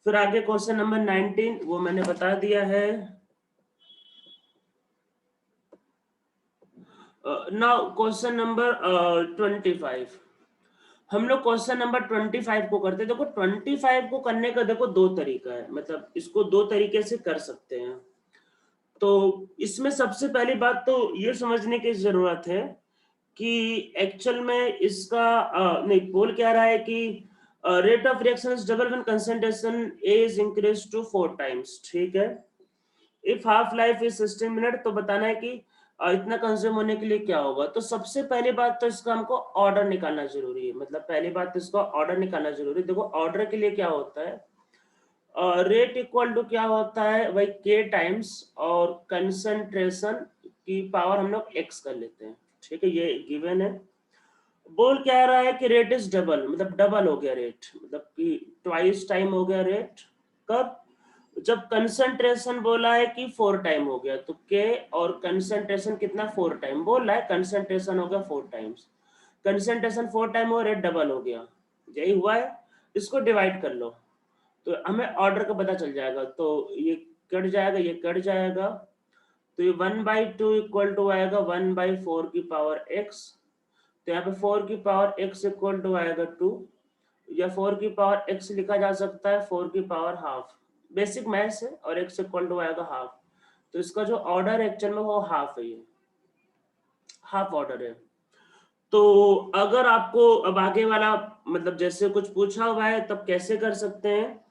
[SPEAKER 1] फिर आगे क्वेश्चन नंबर 19, वो मैंने बता दिया है। Now question number 25। हम लोग क्वेश्चन नंबर 25 को करते हैं। देखो 25 को करने का देखो दो तरीका है, मतलब इसको दो तरीके से कर सकते हैं। तो इसमें सबसे पहली बात तो ये समझने की जरूरत है कि एक्चुअल में इसका नहीं, बोल क्या रहा है कि rate of reaction is double when concentration is increase to 4 times. ठीक है। If half life is 16 minute, तो बताना है कि इतना कंज्यूम होने के लिए क्या होगा। तो सबसे पहली बात तो इसका हमको ऑर्डर निकालना जरूरी है, मतलब पहली बात तो इसका ऑर्डर निकालना जरूरी है। देखो ऑर्डर के लिए क्या होता है, रेट इक्वल टू क्या होता है भाई, के टाइम्स और कंसंट्रेशन की पावर हम लोग एक्स कर लेते हैं। ठीक है, ये गिवन है। बोल क्या रहा है कि रेट इज डबल, मतलब डबल हो गया रेट, मतलब कि ट्वाइस टाइम हो गया रेट। कब, जब कंसंट्रेशन बोला है कि 4 टाइम हो गया, तो के और कंसंट्रेशन कितना 4 टाइम बोल रहा है, कंसंट्रेशन हो गया 4 टाइम्स, कंसंट्रेशन 4 टाइम हो, रेट डबल हो गया, यही हुआ है। इसको डिवाइड कर लो तो हमें ऑर्डर का पता चल जाएगा। तो ये कट जाएगा, ये कट जाएगा, तो ये 1/2 इक्वल टू आएगा 1/4 की पावर x। तो यहाँ पे 4 की पावर x इक्वल टू आएगा 2, या 4 की पावर x लिखा जा सकता है 4 की पावर हाफ, बेसिक मैथ्स है, और x इक्वल टू आएगा हाफ। तो इसका जो ऑर्डर है एक्चुअल में वो हाफ है, ये हाफ ऑर्डर है। तो अगर आपको अब आगे वाला मतलब जैसे कुछ पूछा हुआ है तब कैसे कर सकते हैं,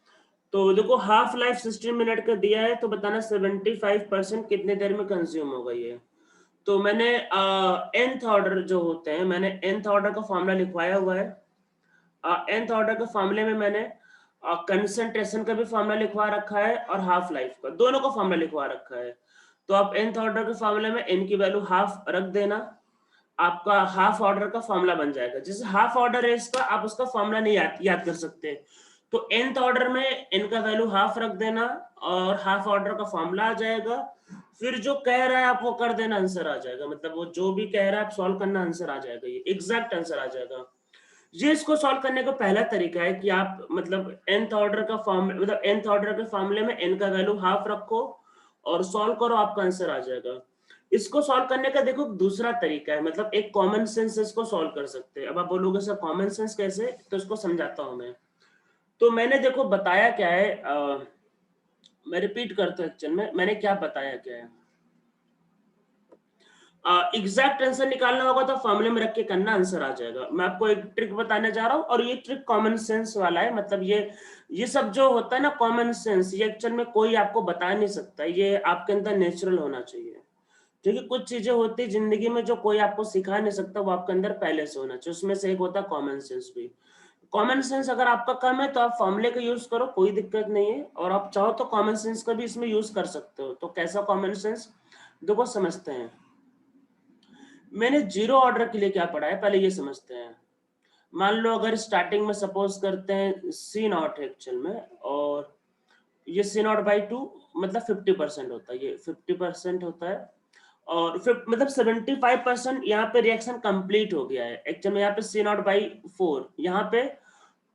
[SPEAKER 1] तो देखो हाफ लाइफ 16 मिनट का दिया है, तो बताना 75% कितने देर में कंज्यूम होगा ये। तो मैंने nth ऑर्डर जो होते हैं, मैंने nth ऑर्डर का फॉर्मूला लिखवाया हुआ है। nth ऑर्डर के फॉर्मूले में मैंने कंसंट्रेशन का भी फॉर्मूला लिखवा रखा है और हाफ लाइफ का, दोनों का फॉर्मूला लिखवा रखा है। तो आप nth ऑर्डर के फॉर्मूले में n की वैल्यू हाफ रख देना, आपका हाफ ऑर्डर का फॉर्मूला बन जाएगा। जैसे हाफ ऑर्डर है इसका, आप उसका फॉर्मूला नहीं याद कर सकते, तो nth ऑर्डर में n का वैल्यू हाफ रख देना और हाफ ऑर्डर का फॉर्मूला आ जाएगा। फिर जो कह रहा है आप वो कर देना, आंसर आ जाएगा। मतलब वो जो भी कह रहा है आप सॉल्व करना, आंसर आ जाएगा, ये एग्जैक्ट आंसर आ जाएगा। ये इसको सॉल्व करने का पहला तरीका है कि आप मतलब nth ऑर्डर का फॉर्म, मतलब nth ऑर्डर के फॉर्मूले में n का वैल्यू हाफ रखो और सॉल्व करो, आपका आंसर आ जाएगा। इसको सॉल्व करने का देखो दूसरा तरीका है, मतलब एक कॉमन सेंस इसको सॉल्व कर सकते हैं। अब आप बोलोगे सर कॉमन सेंस कैसे, तो इसको समझाता हूं मैं। तो मैंने देखो बताया क्या है, मैं रिपीट करता हूँ एक्चुअल में मैंने क्या बताया क्या है। एग्जैक्ट आंसर निकालना होगा तो फॉर्मूले में रख के करना, आंसर आ जाएगा। मैं आपको एक ट्रिक बताने जा रहा हूँ और ये ट्रिक कॉमन सेंस वाला है। मतलब ये सब जो होता है ना कॉमन सेंस, ये एक्चुअल में कोई आपको बता नहीं सकता, ये आपके अंदर नेचुरल होना चाहिए। क्योंकि कुछ चीजें होती है जिंदगी में जो कोई आपको सिखा नहीं सकता, वो आपके अंदर पहले से होना चाहिए। उसमें से एक होता है कॉमन सेंस भी। कॉमन सेंस अगर आपका कम है तो आप फॉर्मूले का यूज करो, कोई दिक्कत नहीं है। और आप चाहो तो कॉमन सेंस का भी इसमें यूज कर सकते हो। तो कैसा कॉमन सेंस, देखो समझते हैं। मैंने जीरो ऑर्डर के लिए क्या पढ़ा है पहले ये समझते हैं। मान लो अगर स्टार्टिंग में सपोज करते हैं सी नॉट है एक्चुअल में, और ये सी नॉट बाई टू मतलब 50% होता है, ये 50% होता है। और फिर मतलब 75% यहाँ पे रिएक्शन कंप्लीट हो गया है। एक्चुअल में यहाँ पे सी नॉट बाई 4, यहाँ पे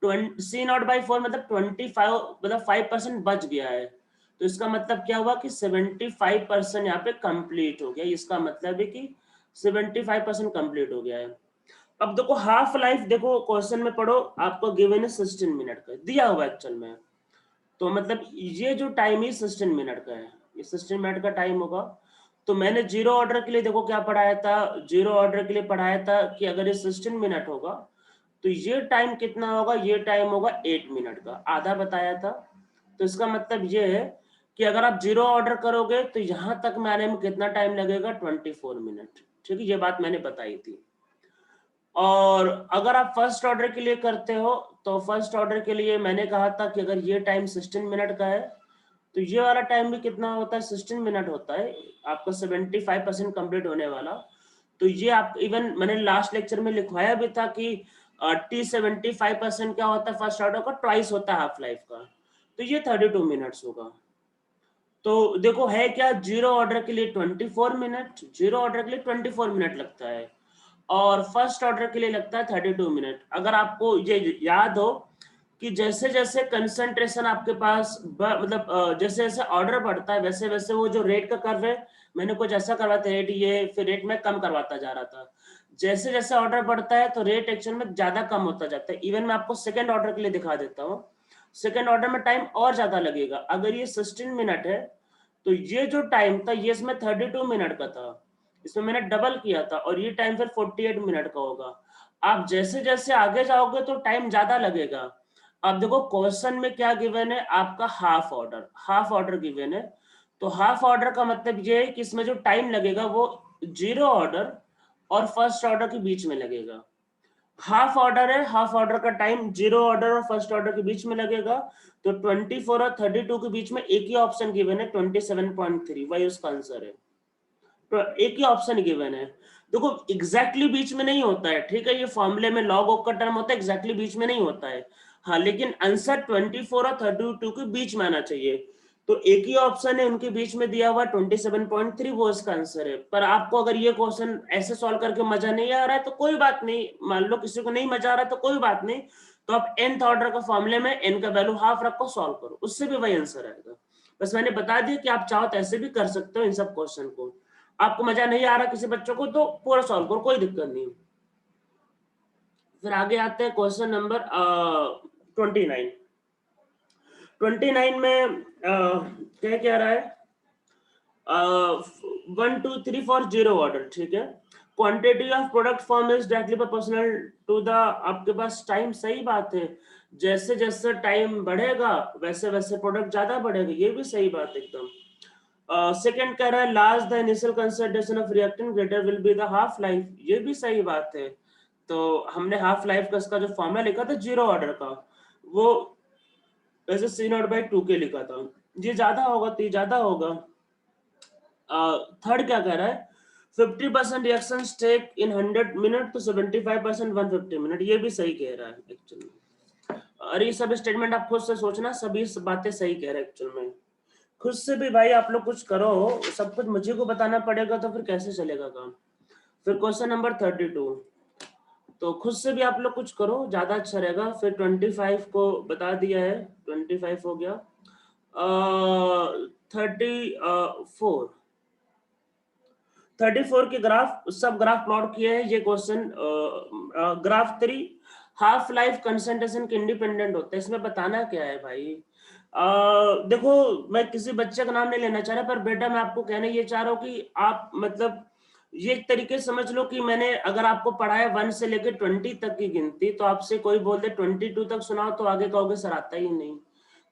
[SPEAKER 1] सी नॉट बाई 4 मतलब 25 मतलब 5% बच गया है। तो इसका मतलब क्या हुआ कि 75% यहाँ पे कंप्लीट हो गया। इसका मतलब है कि 75% कंप्लीट हो गया है। अब देखो हाफ लाइफ, देखो क्वेश्चन में पढ़ो, आपको गिवन है 16 मिनट का दिया हुआ एक्चुअल में। तो मतलब ये जो टाइम है 16 मिनट का है, ये 16 मिनट का टाइम होगा। तो मैंने जीरो ऑर्डर के लिए देखो क्या पढ़ाया था, जीरो ऑर्डर के लिए पढ़ाया था कि अगर ये 16 मिनट होगा तो ये टाइम कितना होगा, ये टाइम होगा 8 मिनट का, आधा बताया था। तो इसका मतलब ये है कि अगर आप जीरो ऑर्डर करोगे तो यहां तक में आने में कितना टाइम लगेगा, 24 मिनट। ठीक है, ये बात मैंने बताई थी। और अगर आप फर्स्ट ऑर्डर के लिए करते हो तो फर्स्ट ऑर्डर के लिए मैंने कहा था कि अगर ये टाइम 16 मिनट का है तो ये वाला टाइम भी कितना होता है, 16 मिनट होता है आपका 75% कंप्लीट होने वाला। तो ये आप इवन मैंने लास्ट लेक्चर में लिखवाया भी था कि टी 75% क्या होता है फर्स्ट ऑर्डर का, ट्वाइस होता है हाफ लाइफ का। तो ये 32 मिनट्स होगा। तो देखो है क्या, जीरो ऑर्डर के लिए 24 मिनट, जीरो ऑर्डर के लिए 24 मिनट लगता है, और फर्स्ट ऑर्डर के लिए लगता है 32 मिनट। अगर आपको ये याद हो कि जैसे जैसे कंसंट्रेशन आपके पास मतलब जैसे जैसे ऑर्डर बढ़ता है वैसे वैसे वो जो रेट का कर्व है, मैंने कुछ ऐसा करवाता रेट, ये फिर रेट में कम करवाता जा रहा था। जैसे जैसे ऑर्डर बढ़ता है तो रेट एक्चुअल में ज्यादा कम होता जाता है। इवन मैं आपको सेकंड ऑर्डर के लिए दिखा देता हूँ। सेकंड ऑर्डर में टाइम और ज्यादा लगेगा। अगर ये 16 मिनट है तो ये जो टाइम था ये इसमें 32 मिनट का था, इसमें मैंने डबल किया था, और ये टाइम फिर 48 मिनट का होगा। आप जैसे जैसे आगे जाओगे तो टाइम ज्यादा लगेगा। अब देखो क्वेश्चन में क्या गिवन है आपका, half order, half order given है। तो हाफ ऑर्डर का मतलब ये है कि इसमें जो टाइम लगेगा वो जीरो ऑर्डर और फर्स्ट ऑर्डर के बीच में लगेगा। हाफ ऑर्डर है, हाफ ऑर्डर का टाइम जीरो ऑर्डर और फर्स्ट ऑर्डर के बीच में लगेगा। तो 24 और 32 के बीच में एक ही ऑप्शन गिवन है 27.3, वही उसका आंसर है। तो एक ही ऑप्शन गिवन है। देखो एग्जैक्टली बीच में नहीं होता है, ठीक है, ये फॉर्मूले में लॉग ऑफ का टर्म होता है, एग्जैक्टली बीच में नहीं होता है। हाँ लेकिन आंसर 24 और 32 के बीच में आना चाहिए। तो एक ही ऑप्शन है उनके बीच में दिया हुआ 27.3, वो इसका आंसर है। पर आपको अगर ये क्वेश्चन ऐसे सॉल्व करके मजा नहीं आ रहा है तो कोई बात नहीं, मान लो किसी को नहीं मजा आ रहा है तो कोई बात नहीं, तो आप nth ऑर्डर का फॉर्मूले में n का वैल्यू हाफ रखो, सॉल्व करो, उससे भी वही आंसर आएगा। बस मैंने बता दिया कि आप चाहो तो ऐसे भी कर सकते हो इन सब क्वेश्चन को। आपको मजा नहीं आ रहा किसी बच्चों को तो पूरा सॉल्व करो, कोई दिक्कत नहीं। फिर आगे आते हैं क्वेश्चन नंबर 29। 29 में क्या कह रहा है, 1 2 3 4 जीरो ऑर्डर, ठीक है। Quantity of product form is directly proportional to the, आपके पास टाइम, सही बात है, जैसे जैसे टाइम बढ़ेगा वैसे वैसे प्रोडक्ट ज्यादा बढ़ेगा, ये भी सही बात एकदम। सेकंड कह रहा है large the initial concentration of reactant greater will be the half life, ये भी सही बात है। तो हमने हाफ लाइफ का इसका जो फॉर्मूला लिखा था जीरो ऑर्डर का, वो वैसे सी नॉट बाई 2 के लिखा था, ये ज्यादा होगा तो ये ज्यादा होगा। थर्ड क्या कह रहा है, 50% रिएक्शन टेक इन 100 मिनट तो 75% 150 मिनट, ये भी सही कह रहा है एक्चुअली। और ये सब स्टेटमेंट आप खुद से सोचना, सभी बातें सही कह रहे हैं एक्चुअल में। खुद से भी भाई आप लोग कुछ करो, सब कुछ मुझे को बताना पड़ेगा तो फिर कैसे चलेगा काम। फिर क्वेश्चन नंबर 32, तो खुद से भी आप लोग कुछ करो, ज्यादा अच्छा रहेगा। फिर 25 को बता दिया है, 25 हो गया। 34 34 के ग्राफ, सब ग्राफ प्लॉट किए हैं। ये question graph 3 half life concentration के इंडिपेंडेंट होता है। इसमें बताना क्या है भाई, देखो मैं किसी बच्चे का नाम नहीं लेना चाह रहा, पर बेटा मैं आपको कहना ये चाह रहा हूँ कि आप मतलब ये एक तरीके से समझ लो कि मैंने अगर आपको पढ़ाया 1 से लेकर 20 तक की गिनती, तो आपसे कोई बोल दे 22 तक सुनाओ तो आगे कहोगे सर आता ही नहीं।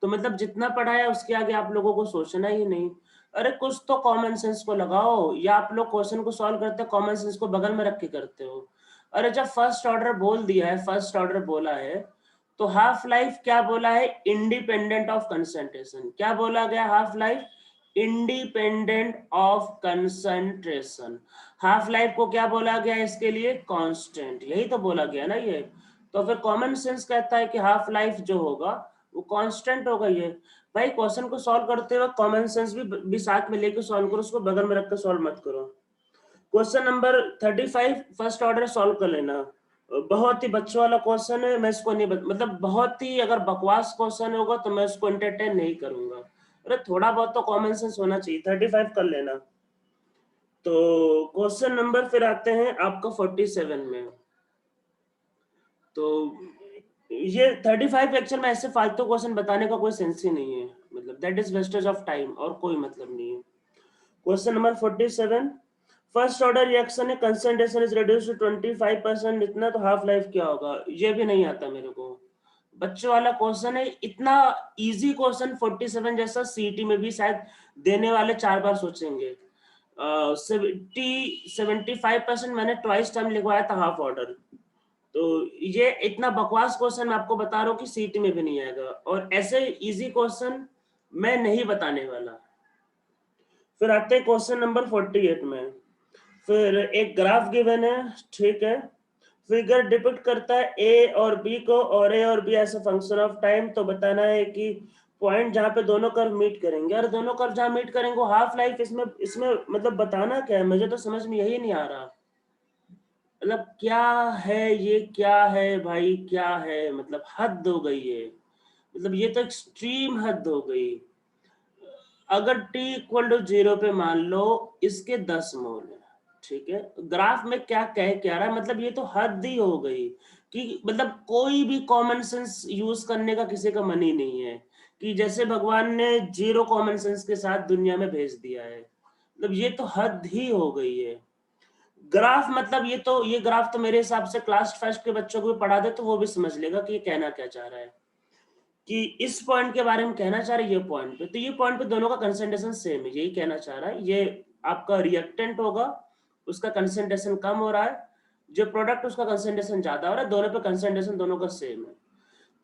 [SPEAKER 1] तो मतलब जितना पढ़ाया उसके आगे आप लोगों को सोचना ही नहीं। अरे कुछ तो कॉमन सेंस को लगाओ, या आप लोग क्वेश्चन को सॉल्व करते हो कॉमन सेंस को बगल में रख के करते हो। अरे जब फर्स्ट ऑर्डर बोल दिया है, फर्स्ट ऑर्डर बोला है, तो हाफ लाइफ क्या बोला है, इंडिपेंडेंट ऑफ कंसंट्रेशन। क्या बोला गया, half life independent of concentration. Half life को क्या बोला गया इसके लिए, कांस्टेंट, यही तो बोला गया ना ये। तो फिर कॉमन सेंस कहता है कि हाफ लाइफ जो होगा वो कांस्टेंट होगा। ये भाई क्वेश्चन को सॉल्व करते वक्त कॉमन सेंस भी साथ में लेके सॉल्व करो, उसको बगल में रख के सॉल्व मत करो। Question number 35 first order solve कर लेना। बहुत ही बच्चों वाला क्वेश्चन है, मैं इसको नहीं मतलब बहुत ही अगर बकवास क्वेश्चन होगा तो मैं उसको एंटरटेन नहीं करूंगा। अरे थोड़ा बहुत तो कॉमन सेंस होना चाहिए। 35 कर लेना। तो क्वेश्चन नंबर फिर आते हैं आपका 47 में। तो ये 35 एक्चुअल में ऐसे फालतू क्वेश्चन बताने का कोई सेंस ही नहीं है, मतलब that is wastage of time और कोई मतलब नहीं है। Question number 47, first order reaction है, कंसंट्रेशन इज रिड्यूस टू 25% इतना, तो हाफ लाइफ क्या होगा, ये भी नहीं आता मेरे को। बच्चों वाला क्वेश्चन है, इतना इजी क्वेश्चन 47 जैसा सीईटी में भी शायद देने वाले 4 बार सोचेंगे। 75% मैंने ट्वाइस टाइम लिखवाया था हाफ ऑर्डर। तो ये इतना बकवास क्वेश्चन मैं आपको बता रहा हूँ कि सीईटी में भी नहीं आएगा, और ऐसे इजी क्वेश्चन मैं नहीं बताने वाला। फिर आते हैं क्वेश्चन नंबर 48 में। फिर एक ग्राफ गिवन है, ठीक है, फिगर डिपिक्ट करता है ए और बी को, और ए और B as a function of time. तो बताना है कि पॉइंट जहां पे दोनों कर्व मीट करेंगे, और दोनों कर्व जहां मीट करेंगे वो हाफ लाइफ, इसमें इसमें मतलब बताना क्या है, मुझे तो समझ में यही नहीं आ रहा। मतलब क्या है ये, क्या है भाई, क्या है, मतलब हद हो गई है, मतलब ये तो एक्सट्रीम हद हो गई। अगर t इक्वल टू 0 पे मान लो इसके 10 मोल है, ठीक है, ग्राफ में क्या कह क्या रहा है, मतलब ये तो हद ही हो गई कि मतलब कोई भी कॉमन सेंस यूज करने का किसी का मन ही नहीं है, कि जैसे भगवान ने 0 कॉमन सेंस के साथ दुनिया में भेज दिया है। मतलब ये तो हद ही हो गई है। ग्राफ मतलब ये ग्राफ तो मेरे हिसाब से क्लास फर्स्ट के बच्चों को भी पढ़ा दे तो वो भी समझ लेगा कि ये कहना क्या चाह रहा है, कि इस पॉइंट के बारे में कहना चाह रहा है, ये पॉइंट पे, तो ये पॉइंट पे दोनों का कंसंट्रेशन सेम है, यही कहना चाह रहा है। ये आपका रिएक्टेंट होगा, उसका कंसंट्रेशन कम हो रहा है, जो प्रोडक्ट उसका कंसंट्रेशन ज्यादा हो रहा है, दोनों पे कंसंट्रेशन दोनों का सेम है,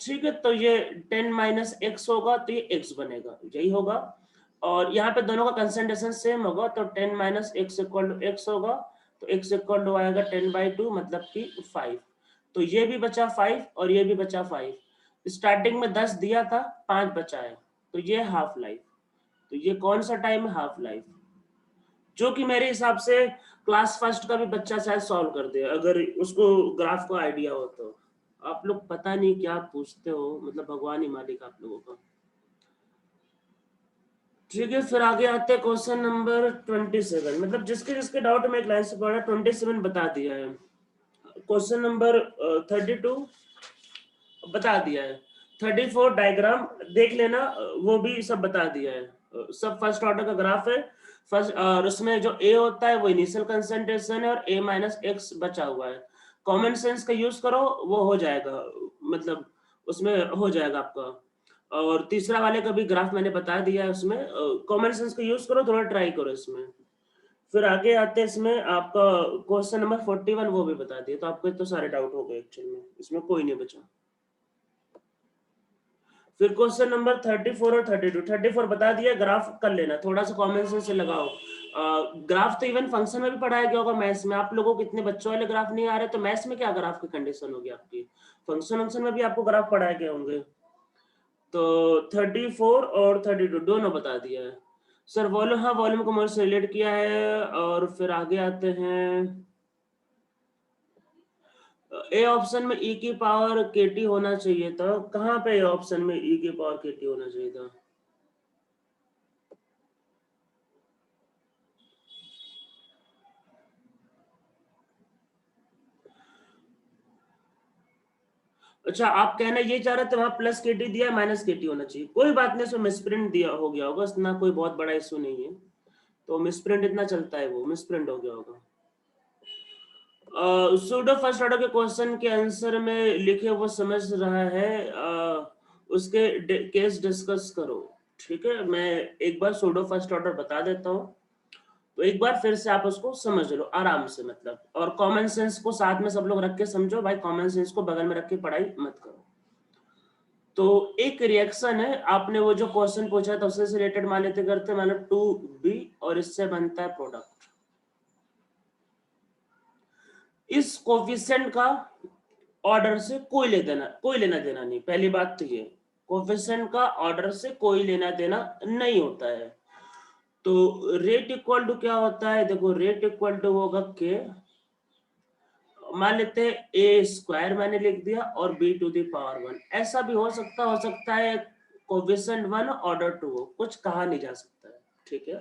[SPEAKER 1] ठीक है। तो ये 10 माइनस एक्स होगा तो ये एक्स बनेगा, यही होगा। और यहाँ पे दोनों का कंसंट्रेशन सेम होगा तो 10 minus X equal to X होगा, तो एक्स इक्वल टू आएगा 10/2 मतलब कि 5। तो ये भी बचा 5 और ये भी बचा 5। स्टार्टिंग में 10 दिया था, 5 बचा है, तो ये हाफ लाइफ। तो ये कौन सा टाइम है, हाफ लाइफ, जो कि मेरे हिसाब से क्लास फर्स्ट का भी बच्चा शायद सॉल्व कर दे अगर उसको ग्राफ का आइडिया हो तो। आप लोग पता नहीं क्या पूछते हो, मतलब भगवान ही मालिक आप लोगों का। ठीक है, फिर आगे आते हैं क्वेश्चन नंबर 27, मतलब जिसके जिसके डाउट में एक लाइन से पढ़ा, 27 बता दिया है। क्वेश्चन नंबर 32 बता दिया है। 34 डायग्राम देख लेना, वो भी सब बता दिया है। सब फर्स्ट ऑर्डर का ग्राफ है। फर्स्ट और उसमें जो ए होता है वो इनिशियल कंसंट्रेशन है, और ए माइनस एक्स बचा हुआ है। कॉमन सेंस का यूज करो, वो हो जाएगा, मतलब उसमें हो जाएगा आपका। और तीसरा वाले का भी ग्राफ मैंने बता दिया है, उसमें कॉमन सेंस का यूज करो, थोड़ा ट्राई करो इसमें। फिर आगे आते हैं इसमें आपका क्वेश्चन नंबर 41, वो भी बता दिए, तो आपको तो सारे डाउट हो गए एक्चुअल में, इसमें कोई नहीं बचा। फिर क्वेश्चन नंबर 34 और 32, 34 बता दिया, ग्राफ कर लेना, थोड़ा सा कॉमन सेंस से लगाओ। ग्राफ तो इवन फंक्शन में भी पढ़ाया गया होगा मैथ्स में, आप लोगों को इतने बच्चों वाले ग्राफ नहीं आ रहे, तो मैथ्स में क्या ग्राफ की कंडीशन होगी आपकी, फंक्शन में भी आपको ग्राफ पढ़ाए गए होंगे। तो 34 और 32 दोनों बता दिया है सर। वॉल्यूम, हाँ वॉल्यूम को मोल से रिलेट किया है। और फिर आगे आते हैं, ए ऑप्शन में ई की पावर केटी होना चाहिए था। कहाँ पे ए ऑप्शन में ई की पावर केटी होना चाहिए था? अच्छा, आप कहना ये चाह रहे थे वहां प्लस केटी दिया माइनस केटी होना चाहिए। कोई बात नहीं, उसमें मिसप्रिंट दिया हो गया होगा, इतना कोई बहुत बड़ा इशू नहीं है। तो मिसप्रिंट इतना चलता है, वो मिसप्रिंट हो गया होगा। सूडो फर्स्ट ऑर्डर के क्वेश्चन के आंसर में लिखे वो समझ रहा है, उसके केस डिस्कस करो। ठीक है, मैं एक बार सूडो फर्स्ट ऑर्डर बता देता हूँ, तो एक बार फिर से आप उसको समझ लो आराम से, मतलब। और कॉमन सेंस को साथ में सब लोग रख के समझो भाई, कॉमन सेंस को बगल में रख के पढ़ाई मत करो। तो एक रिएक्शन है, आपने वो जो क्वेश्चन पूछा था उससे रिलेटेड मान लेते करते, मान लो 2B और इससे बनता है प्रोडक्ट। इस कोफिशिएंट का ऑर्डर से कोई लेना देना नहीं। पहली बात तो ये, कोफिशिएंट का ऑर्डर से कोई लेना देना नहीं होता है। तो रेट इक्वल टू क्या होता है? देखो, रेट इक्वल टू होगा के, मान लेते हैं ए स्क्वायर मैंने लिख दिया और बी टू द पावर 1। ऐसा भी हो सकता है कोफिशिएंट 1 ऑर्डर 2 हो, कुछ कहा नहीं जा सकता है। ठीक है,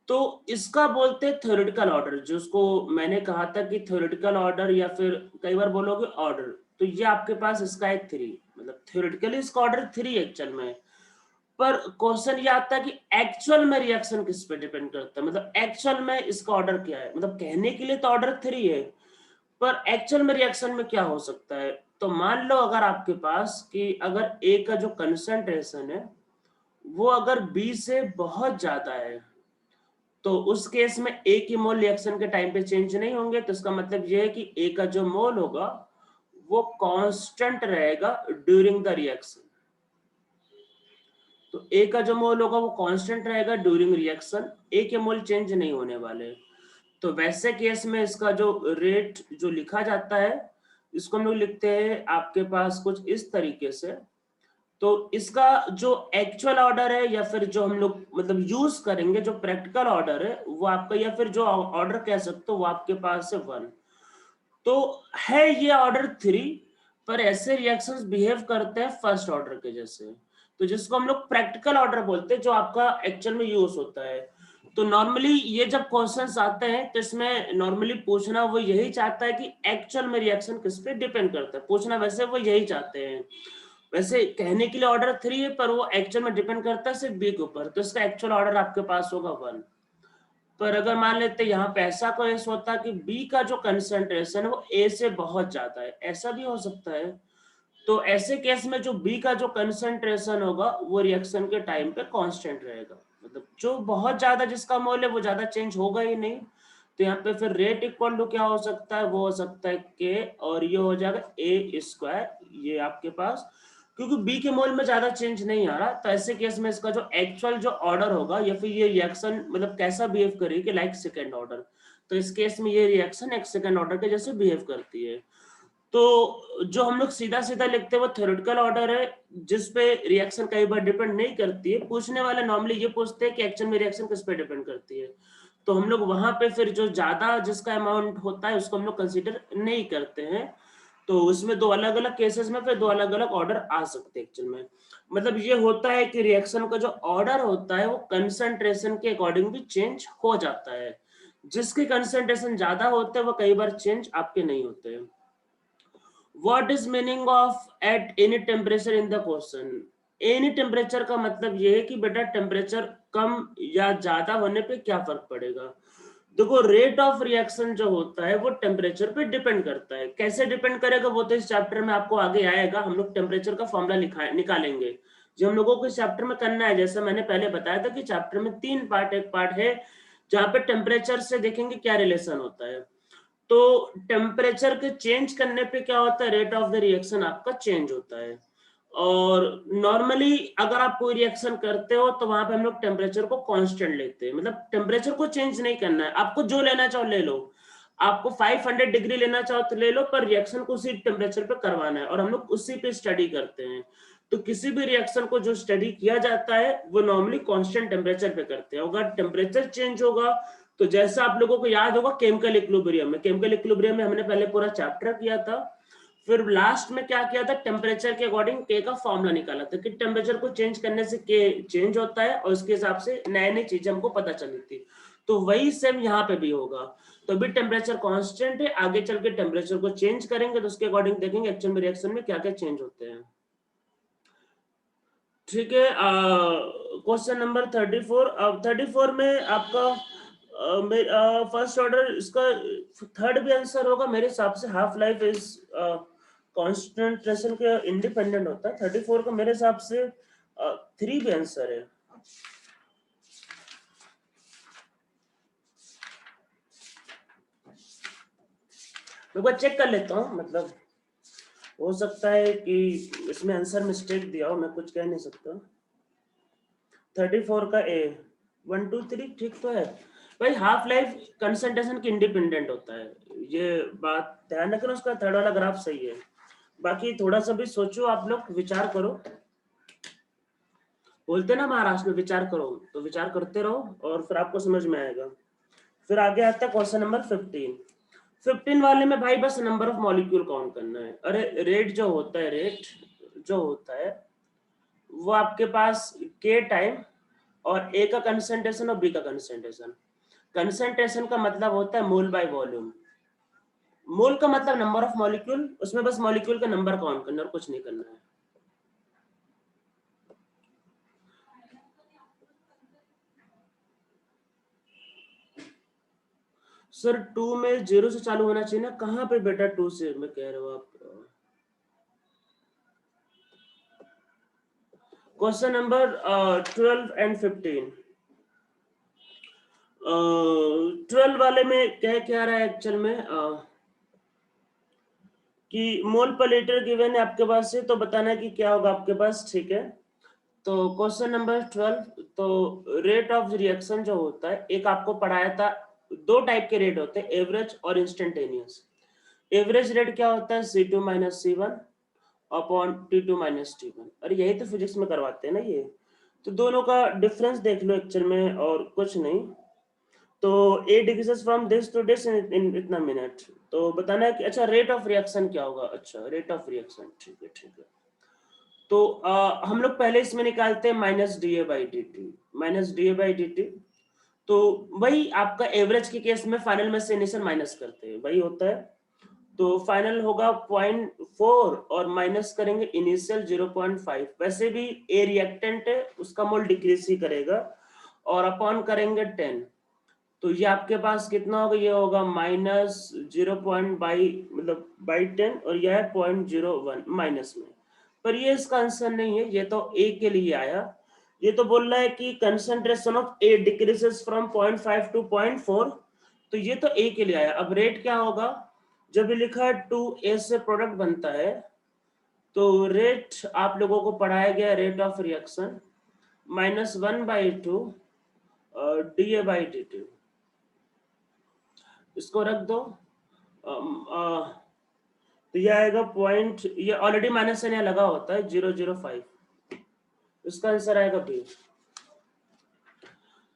[SPEAKER 1] तो इसका बोलते हैं थ्योरेटिकल ऑर्डर, जिसको मैंने कहा था कि थ्योरेटिकल ऑर्डर या फिर कई बार बोलोगे ऑर्डर। तो ये आपके पास इसका है 3, मतलब थ्योरेटिकली इसका ऑर्डर 3 एक्चुअल में। पर क्वेश्चन ये आता है कि एक्चुअल में रिएक्शन किस पे डिपेंड करता है, मतलब एक्चुअल में इसका ऑर्डर क्या है। मतलब कहने के लिए तो ऑर्डर 3 है, पर एक्चुअल में रिएक्शन में क्या हो सकता है। तो मान लो अगर आपके पास कि अगर ए का जो कंसंट्रेशन है वो अगर बी से बहुत ज्यादा है, तो उस केस में ए की मोल रिएक्शन के टाइम पे चेंज नहीं होंगे। तो इसका मतलब ये है कि ए का जो मोल होगा वो कांस्टेंट रहेगा ड्यूरिंग द रिएक्शन। तो ए का जो मोल होगा वो कांस्टेंट रहेगा ड्यूरिंग रिएक्शन, ए के मोल चेंज नहीं होने वाले। तो वैसे केस में इसका जो रेट जो लिखा जाता है, इसको हम लोग लिखते हैं आपके पास कुछ इस तरीके से। तो इसका जो एक्चुअल ऑर्डर है या फिर जो हम लोग मतलब यूज करेंगे जो प्रैक्टिकल ऑर्डर है वो आपका, या फिर जो ऑर्डर कह सकते हो वो आपके पास है 1। तो है ये ऑर्डर 3, पर ऐसे रिएक्शंस बिहेव करते हैं फर्स्ट ऑर्डर के जैसे। तो जिसको हम लोग प्रैक्टिकल ऑर्डर बोलते हैं, जो आपका एक्चुअल में यूज होता है। तो नॉर्मली ये जब क्वेश्चंस आते हैं तो इसमें नॉर्मली पूछना वो यही चाहता है कि एक्चुअल में रिएक्शन किस पे डिपेंड करता है, पूछना वैसे वो यही चाहते हैं। वैसे कहने के लिए ऑर्डर 3 है, पर वो एक्चुअल में डिपेंड करता है सिर्फ बी के ऊपर, तो इसका एक्चुअल ऑर्डर आपके पास होगा 1। पर अगर मान लेते यहाँ पे ऐसा केस होता कि बी का जो कंसंट्रेशन है वो ए से बहुत ज्यादा है, ऐसा भी हो सकता है। तो ऐसे केस में जो बी का जो कंसंट्रेशन होगा वो रिएक्शन के टाइम पे कांस्टेंट रहेगा, मतलब जो बहुत ज्यादा जिसका मोल है वो ज्यादा चेंज होगा ही नहीं। तो यहाँ पे फिर रेट इक्वल टू क्या हो सकता है, वो हो सकता है के, और ये हो जाएगा ए स्क्वायर, ये आपके पास, क्योंकि बी के मोल में ज्यादा चेंज नहीं आ रहा। तो ऐसे केस में इसका जो एक्चुअल जो ऑर्डर होगा या फिर ये रिएक्शन मतलब कैसा बिहेव करेगी, लाइक सेकेंड ऑर्डर। तो इस केस में ये रिएक्शन एक सेकेंड ऑर्डर के जैसे बिहेव करती है। तो जो हम लोग सीधा सीधा लिखते हैं वो थ्योरेटिकल ऑर्डर है, जिसपे रिएक्शन कई बार डिपेंड नहीं करती है। पूछने वाले नॉर्मली ये पूछते हैं कि एक्चुअल में रिएक्शन किस पे डिपेंड करती है। तो हम लोग वहां पे फिर जो ज्यादा जिसका अमाउंट होता है उसको हम लोग कंसीडर नहीं करते हैं। तो उसमें दो अलग अलग केसेस में फिर दो अलग अलग ऑर्डर आ सकते हैं एक्चुअल में। मतलब ये होता है कि रिएक्शन का जो ऑर्डर होता है वो कंसंट्रेशन के अकॉर्डिंग भी चेंज हो जाता है। जिसके कंसंट्रेशन ज्यादा होते हैं वो कई बार चेंज आपके नहीं होते हैं। What is meaning of at any temperature in the question? Any temperature का मतलब ये है कि बेटा टेम्परेचर कम या ज्यादा होने पे क्या फर्क पड़ेगा। देखो, रेट ऑफ रिएक्शन जो होता है वो टेम्परेचर पे डिपेंड करता है। कैसे डिपेंड करेगा वो तो इस चैप्टर में आपको आगे आएगा, हम लोग टेम्परेचर का फॉर्मूला निकालेंगे जो हम लोगों को इस चैप्टर में करना है। जैसे मैंने पहले बताया था कि चैप्टर में 3 पार्ट, एक पार्ट है जहाँ पे टेम्परेचर से देखेंगे क्या रिलेशन होता है। तो टेम्परेचर के चेंज करने पे क्या होता है, रेट ऑफ द रिएक्शन आपका चेंज होता है। और नॉर्मली अगर आप कोई रिएक्शन करते हो तो वहां पे हम लोग टेम्परेचर को कांस्टेंट लेते हैं, मतलब टेम्परेचर को चेंज नहीं करना है, आपको जो लेना चाहो ले लो। आपको 500 डिग्री लेना चाहो तो ले लो, पर रिएक्शन को उसी टेम्परेचर पे करवाना है और हम लोग उसी पे स्टडी करते हैं। तो किसी भी रिएक्शन को जो स्टडी किया जाता है वो नॉर्मली कांस्टेंट टेम्परेचर पे करते हैं। अगर टेम्परेचर चेंज होगा तो जैसा आप लोगों को याद होगा केमिकल इक्विलिब्रियम में हमने पहले पूरा चैप्टर किया था, फिर लास्ट में क्या किया था, टेम्परेचर के अकॉर्डिंग के का फॉर्मूला निकाला था कि टेम्परेचर को चेंज करने से के चेंज होता है और उसके हिसाब से नए नई चीजें हमको पता चली थी। तो वही सेम यहाँ पे भी होगा। तो अभी टेम्परेचर कांस्टेंट है, आगे चल के टेम्परेचर को चेंज करेंगे तो उसके अकॉर्डिंग देखेंगे एक्चुअल में रिएक्शन में क्या क्या चेंज होते हैं। ठीक है, क्वेश्चन नंबर 34। अब 34 में आपका फर्स्ट ऑर्डर इसका थर्ड भी आंसर होगा मेरे हिसाब से। हाफ लाइफ इज कॉन्सेंट्रेशन के इंडिपेंडेंट होता है। 34 का मेरे हिसाब से 3 भी आंसर है। मैं बार चेक कर लेता हूँ, मतलब हो सकता है कि इसमें आंसर मिस्टेक दिया हो, मैं कुछ कह नहीं सकता। 34 का ए 1 2 3 ठीक तो है भाई। हाफ लाइफ कंसंट्रेशन की इंडिपेंडेंट होता है, ये बात ध्यान रखना। उसका थर्ड वाला ग्राफ सही है। बाकी थोड़ा सा भी सोचो आप लोग, विचार करो। बोलते ना महाराष्ट्र में विचार करो, तो विचार करते रहो और फिर आपको समझ में आएगा। फिर आगे आता है क्वेश्चन नंबर 15। 15 वाले में भाई बस नंबर ऑफ मॉलिक्यूल काउंट करना है। अरे रेट जो होता है, रेट जो होता है वो आपके पास के टाइम और ए का कंसंट्रेशन और बी का कंसंट्रेशन। कंसंट्रेशन का मतलब होता है मोल बाय वॉल्यूम। मोल का मतलब नंबर ऑफ मॉलिक्यूल, उसमें बस मॉलिक्यूल का नंबर काउंट करना और कुछ नहीं करना है। सर 2 में 0 से चालू होना चाहिए ना, कहाँ पे बेटा 2 से मैं कह रहा हूँ आप। Question number 12 and 15। 12 वाले में क्या रहा है एक्चुअल में, कि मोल पर लीटर गिवन है आपके पास से, तो बताना है कि क्या होगा आपके पास। ठीक है, तो क्वेश्चन नंबर 12। तो रेट ऑफ रिएक्शन जो होता है, एक आपको पढ़ाया था, 2 टाइप के रेट होते हैं, एवरेज और इंस्टेंटेनियस। एवरेज रेट क्या होता है, C2 minus C1 upon T2 minus T1। अरे यही तो फिजिक्स में करवाते हैं ना ये। तो दोनों का डिफरेंस देख लो एक्चुअल में, और कुछ नहीं। तो A decreases from this to this in इतना मिनट। तो बताना है कि अच्छा रेट ऑफ रिएक्शन क्या होगा। अच्छा रेट ऑफ रिएक्शन, ठीक है ठीक है। तो हम लोग पहले इसमें निकालते हैं minus D A by D T, minus D A by D T. तो वही आपका एवरेज के केस में फाइनल में से इनिशियल माइनस करते हैं, वही होता है। तो फाइनल होगा 0.4 और माइनस करेंगे इनिशियल 0.5। वैसे भी ए रिएक्टेंट है, उसका मोल डिक्रीज ही करेगा, और अपॉन करेंगे 10। तो ये आपके पास कितना होगा, ये होगा माइनस 0 मतलब बाई 10, और यह है 0.01 माइनस में। पर ये इसका आंसर नहीं है, ये तो ए के लिए आया। ये तो बोल रहा है कि concentration of A decreases from 0.5 to 0.4, तो ये तो ए के लिए आया। अब रेट क्या होगा, जब ये लिखा है 2A से प्रोडक्ट बनता है, तो रेट आप लोगों को पढ़ाया गया rate of reaction -1/2 DA by dt। इसको रख दो। तो ये आएगा पॉइंट, ये ऑलरेडी माइनस साइन लगा होता है 0.05। इसका आंसर आएगा बी।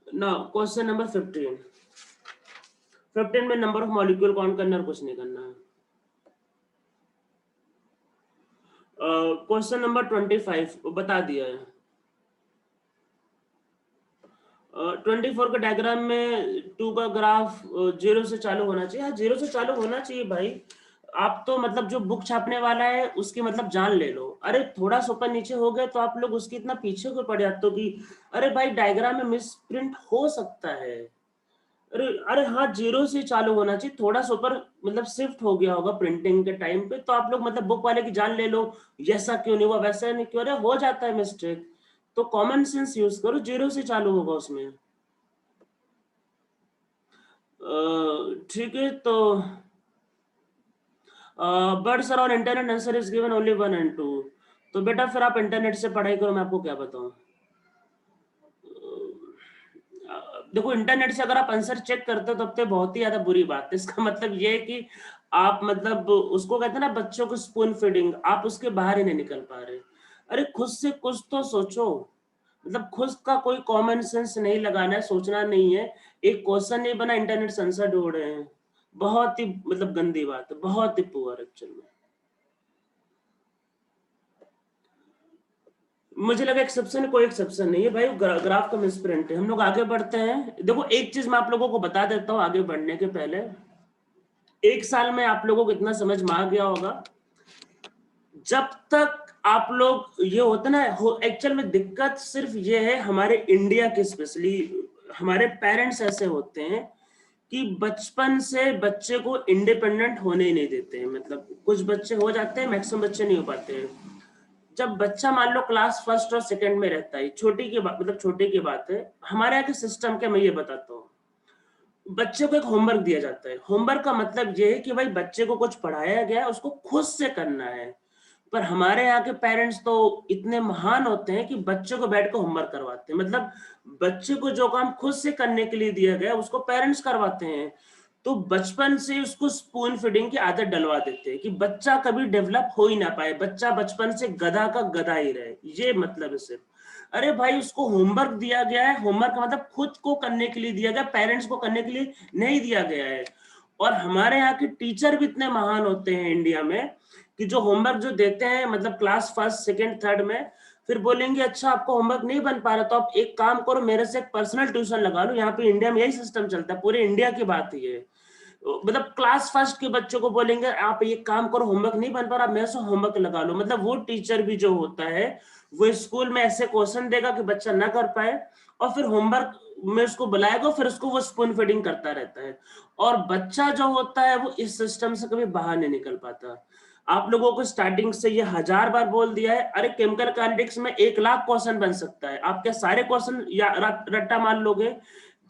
[SPEAKER 1] Now question number 15। 15 में नंबर ऑफ मॉलिक्यूल काउंट करना और कुछ नहीं करना है। क्वेश्चन नंबर 25 बता दिया है। 24 का डायग्राम में 2 का ग्राफ 0 से चालू होना चाहिए। हाँ 0 से चालू होना चाहिए भाई। आप तो मतलब जो बुक छापने वाला है उसकी मतलब जान ले लो। अरे थोड़ा सा ऊपर नीचे हो गए तो आप लोग उसकी इतना पीछे क्यों पड़ जाते हो कि अरे भाई डायग्राम में मिस प्रिंट हो सकता है। अरे अरे हाँ 0 से चालू होना चाहिए, थोड़ा सा ऊपर मतलब शिफ्ट हो गया होगा प्रिंटिंग के टाइम पे, तो आप लोग मतलब बुक वाले की जान ले लो, ऐसा क्यों नहीं हुआ वैसा नहीं क्यों, अरे हो जाता है मिस्टेक। तो कॉमन सेंस यूज करो, 0 से चालू होगा उसमें। ठीक है, तो but sir on internet answer is given only 1 and 2। तो बेटा फिर आप इंटरनेट से पढ़ाई करो, मैं आपको क्या बताऊं। देखो इंटरनेट से अगर आप आंसर चेक करते हो तब तो बहुत ही ज्यादा बुरी बात है। इसका मतलब ये है कि आप मतलब उसको कहते हैं ना बच्चों को स्पून फीडिंग, आप उसके बाहर ही नहीं निकल पा रहे। अरे खुद से कुछ तो सोचो, मतलब खुद का कोई कॉमन सेंस नहीं लगाना है, सोचना नहीं है। एक क्वेश्चन नहीं बना, इंटरनेट से आंसर ढूंढ रहे हैं। बहुत ही मतलब गंदी बात है, बहुत ही पुअर एक्चुअल में। मुझे लगा एक्सेप्शन, कोई एक्सेप्शन नहीं है भाई, ग्राफ का मिसप्रिंट है। हम लोग आगे बढ़ते हैं। देखो एक चीज मैं आप लोगों को बता देता हूँ आगे बढ़ने के पहले। एक साल में आप लोगों को इतना समझ में आ गया होगा, जब तक आप लोग ये होता ना हो, एक्चुअल में दिक्कत सिर्फ ये है हमारे इंडिया के, स्पेशली हमारे पेरेंट्स ऐसे होते हैं कि बचपन से बच्चे को इंडिपेंडेंट होने ही नहीं देते हैं। मतलब कुछ बच्चे हो जाते हैं, मैक्सिमम बच्चे नहीं हो पाते हैं। जब बच्चा मान लो क्लास फर्स्ट और सेकंड में रहता है, छोटी की बात, मतलब छोटे की बात है, हमारे यहाँ के सिस्टम के मैं ये बताता हूँ। बच्चे को एक होमवर्क दिया जाता है। होमवर्क का मतलब ये है कि भाई बच्चे को कुछ पढ़ाया गया है, उसको खुद से करना है। पर हमारे यहाँ के पेरेंट्स तो इतने महान होते हैं कि बच्चे को बैठ कर होमवर्क करवाते हैं। मतलब बच्चे को जो काम खुद से करने के लिए दिया गया उसको पेरेंट्स करवाते हैं। तो बचपन से उसको स्पून फीडिंग की आदत डलवा देते हैं कि बच्चा कभी डेवलप हो ही ना पाए, बच्चा बचपन से गधा का गधा ही रहे। ये मतलब है सिर्फ। अरे भाई उसको होमवर्क दिया गया है, होमवर्क का मतलब खुद को करने के लिए दिया गया, पेरेंट्स को करने के लिए नहीं दिया गया है। और हमारे यहाँ के टीचर भी इतने महान होते हैं इंडिया में कि जो होमवर्क जो देते हैं, मतलब क्लास फर्स्ट सेकंड थर्ड में, फिर बोलेंगे अच्छा आपको होमवर्क नहीं बन पा रहा तो आप एक काम करो, मेरे से एक पर्सनल ट्यूशन लगा लो। यहाँ पे इंडिया में यही सिस्टम चलता है, पूरे इंडिया की बात है ये। मतलब क्लास फर्स्ट के बच्चों को बोलेंगे आप ये काम करो, होमवर्क नहीं बन पा रहा, मेरे से होमवर्क लगा लो। मतलब वो टीचर भी जो होता है वो स्कूल में ऐसे क्वेश्चन देगा कि बच्चा ना कर पाए, और फिर होमवर्क में उसको बुलाएगा, फिर उसको वो स्पून फीडिंग करता रहता है। और बच्चा जो होता है वो इस सिस्टम से कभी बाहर नहीं निकल पाता। आप लोगों को स्टार्टिंग से ये 1000 बार बोल दिया है, अरे केमिकल काइनेटिक्स में 1 लाख क्वेश्चन बन सकता है, आप क्या सारे क्वेश्चन या रट्टा मान लोगे?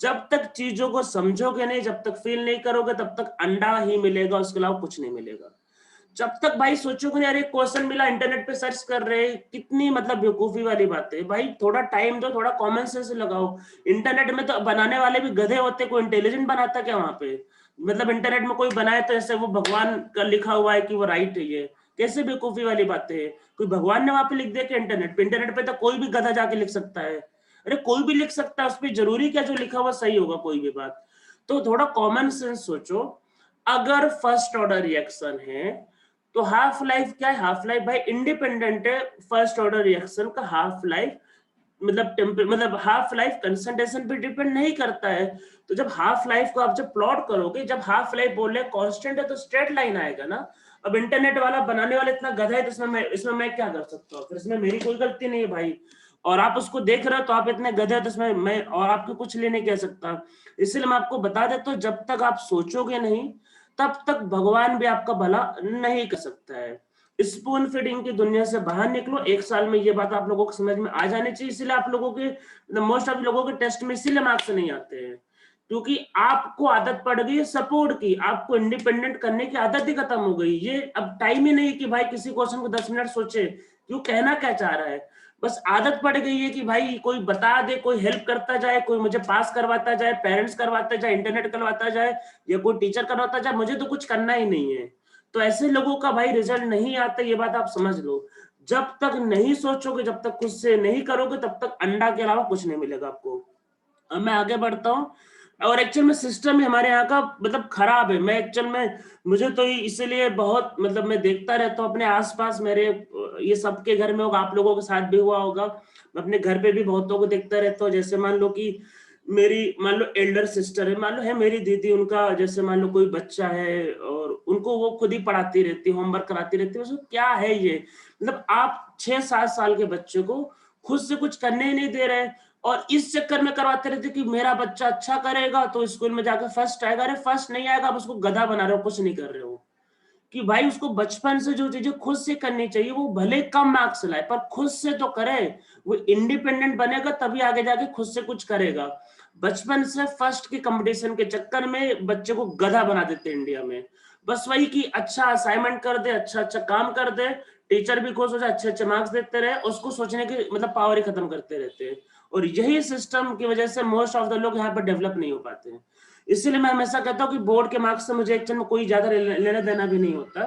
[SPEAKER 1] जब तक चीजों को समझोगे नहीं, जब तक फील नहीं करोगे, तब तक अंडा ही मिलेगा, उसके अलावा कुछ नहीं मिलेगा। जब तक भाई सोचोगे नहीं, अरे क्वेश्चन मिला इंटरनेट पे सर्च कर रहे, कितनी मतलब बेवकूफी वाली बात है भाई। थोड़ा टाइम दो, थोड़ा कॉमन सेंस लगाओ। इंटरनेट में तो बनाने वाले भी गधे होते, कोई इंटेलिजेंट बनाता क्या वहां पे? मतलब इंटरनेट में कोई बनाए तो ऐसे वो भगवान का लिखा हुआ है कि वो राइट है, ये कैसे बेवकूफी वाली बातें है? कोई भगवान ने वहां पे लिख दिया कि इंटरनेट पे? इंटरनेट पे तो कोई भी गधा जाके लिख सकता है। अरे कोई भी लिख सकता है, उस पर जरूरी क्या जो लिखा हुआ सही होगा कोई भी बात? तो थोड़ा कॉमन सेंस सोचो। अगर फर्स्ट ऑर्डर रिएक्शन है तो हाफ लाइफ क्या है? हाफ लाइफ भाई इंडिपेंडेंट है फर्स्ट ऑर्डर रिएक्शन का। हाफ लाइफ मतलब हाफ लाइफ कंसंट्रेशन पे डिपेंड नहीं करता है। तो जब हाफ लाइफ को आप जब प्लॉट करोगे, जब हाफ लाइफ बोल रहे कांस्टेंट है तो स्ट्रेट लाइन आएगा ना। अब इंटरनेट वाला बनाने वाला इतना गधा है तो इसमें मैं क्या कर सकता हूँ? फिर इसमें मेरी कोई गलती नहीं है भाई। और आप उसको देख रहे हो तो आप इतने गधे हो तो इसमें मैं और आपको कुछ लिए नहीं कह सकता। इसलिए मैं आपको बता देता हूँ, जब तक आप सोचोगे नहीं तब तक भगवान भी आपका भला नहीं कर सकता है। स्पून फीडिंग की दुनिया से बाहर निकलो। एक साल में ये बात आप लोगों को समझ में आ जानी चाहिए। इसलिए आप लोगों के मोस्ट ऑफ लोगों के टेस्ट में इसीलिए मार्क्स नहीं आते हैं, क्योंकि आपको आदत पड़ गई है सपोर्ट की, आपको इंडिपेंडेंट करने की आदत ही खत्म हो गई। ये अब टाइम ही नहीं कि भाई किसी क्वेश्चन को 10 मिनट सोचे क्यों, कहना क्या चाह रहा है। बस आदत पड़ गई है कि भाई कोई बता दे, कोई हेल्प करता जाए, कोई मुझे पास करवाता जाए, पेरेंट्स करवाता जाए, इंटरनेट करवाता जाए, या कोई टीचर करवाता जाए, मुझे तो कुछ करना ही नहीं है। तो ऐसे लोगों का भाई रिजल्ट नहीं आता, ये बात आप समझ लो। जब तक नहीं सोचोगे, जब तक खुद से नहीं करोगे, तब तक अंडा के अलावा कुछ नहीं मिलेगा आपको। अब मैं आगे बढ़ता हूँ। और एक्चुअल में सिस्टम ही हमारे यहाँ का मतलब खराब है। मैं एक्चुअल में मुझे तो इसीलिए बहुत मतलब मैं देखता रहता हूँ अपने आसपास मेरे, ये सबके घर में होगा, आप लोगों के साथ भी हुआ होगा। मैं अपने घर पे भी बहुतों को देखता रहता हूँ। जैसे मान लो कि मेरी मान लो एल्डर सिस्टर है, मान लो है मेरी दीदी, उनका जैसे मान लो कोई बच्चा है और उनको वो खुद ही पढ़ाती रहती है, होमवर्क कराती रहती है। उसको क्या है ये, मतलब आप 6-7 साल के बच्चे को खुद से कुछ करने ही नहीं दे रहे, और इस चक्कर में करवाते रहते कि मेरा बच्चा अच्छा करेगा तो स्कूल में जाकर फर्स्ट आएगा। अरे फर्स्ट नहीं आएगा, आप उसको गधा बना रहे हो, कुछ नहीं कर रहे हो। कि भाई उसको बचपन से जो चीजें खुद से करनी चाहिए, वो भले कम मार्क्स लाए पर खुद से तो करे। वो इंडिपेंडेंट बनेगा तभी आगे जाके खुद से कुछ करेगा। बचपन से फर्स्ट के कंपटीशन के चक्कर में बच्चे को गधा बना देते हैं इंडिया में। बस वही कि अच्छा असाइनमेंट कर दे, अच्छा अच्छा काम कर दे, टीचर भी खुश हो जाए, अच्छे अच्छे मार्क्स देते रहे, उसको सोचने की मतलब पावर ही खत्म करते रहते हैं। और यही सिस्टम की वजह से मोस्ट ऑफ द लोग यहाँ पर डेवलप नहीं हो पाते हैं। इसीलिए मैं हमेशा कहता हूँ कि बोर्ड के मार्क्स से मुझे एक्चुअल में कोई ज्यादा लेना देना भी नहीं होता।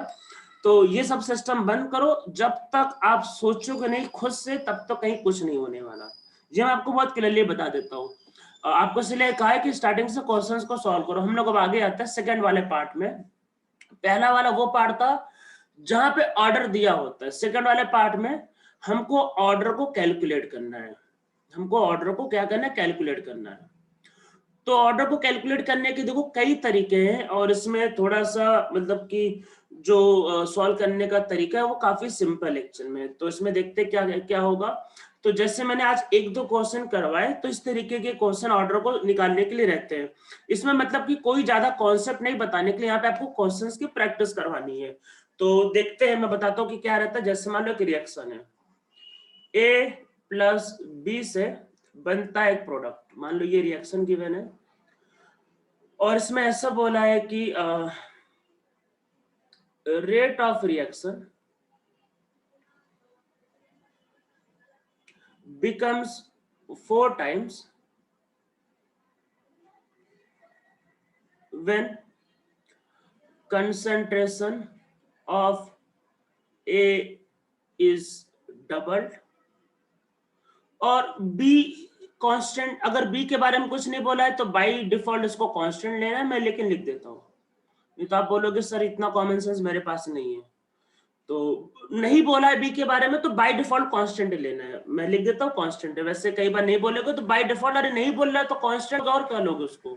[SPEAKER 1] तो ये सब सिस्टम बंद करो, जब तक आप सोचोगे नहीं खुद से तब तक कहीं कुछ नहीं होने वाला। ये मैं आपको बहुत क्लियरली बता देता हूँ। आपको इसलिए कहा है कि स्टार्टिंग से क्वेश्चंस को सॉल्व करो। हम लोग अब आगे आते हैं सेकंड वाले पार्ट में। पहला वाला वो पार्ट था जहां पे ऑर्डर दिया होता है। सेकंड वाले पार्ट में हमको ऑर्डर को कैलकुलेट करना है। हमको ऑर्डर को क्या करना है, कैलकुलेट करना है। तो ऑर्डर को कैलकुलेट करने के देखो कई तरीके हैं, और इसमें थोड़ा सा मतलब कि जो सॉल्व करने का तरीका है वो काफी सिंपल एक्चुअल में। तो इसमें देखते क्या क्या होगा। तो जैसे मैंने आज एक दो क्वेश्चन करवाए, तो इस तरीके के क्वेश्चन ऑर्डर को निकालने के लिए रहते हैं। इसमें मतलब कि कोई ज्यादा कॉन्सेप्ट नहीं बताने के लिए, यहाँ पे आपको क्वेश्चंस की प्रैक्टिस करवानी है। तो देखते हैं, मैं बताता हूँ कि क्या रहता है। जैसे मान लो एक रिएक्शन है, ए प्लस बी से बनता है एक प्रोडक्ट। मान लो ये रिएक्शन गिवन है, और इसमें ऐसा बोला है कि rate of reaction becomes 4 times when concentration of A is doubled और B कांस्टेंट। अगर B के बारे में कुछ नहीं बोला है तो बाई डिफॉल्ट इसको कांस्टेंट लेना है, मैं लेकिन लिख देता हूँ। नहीं तो आप बोलोगे सर इतना कॉमन सेंस मेरे पास नहीं है। तो नहीं बोला है बी के बारे में तो बाय डिफॉल्ट कांस्टेंट लेना है, मैं लिख देता हूँ कांस्टेंट है। वैसे कई बार नहीं बोलेगा तो बाय डिफॉल्ट, अरे नहीं बोल रहा है तो कांस्टेंट और क्या लोगे उसको।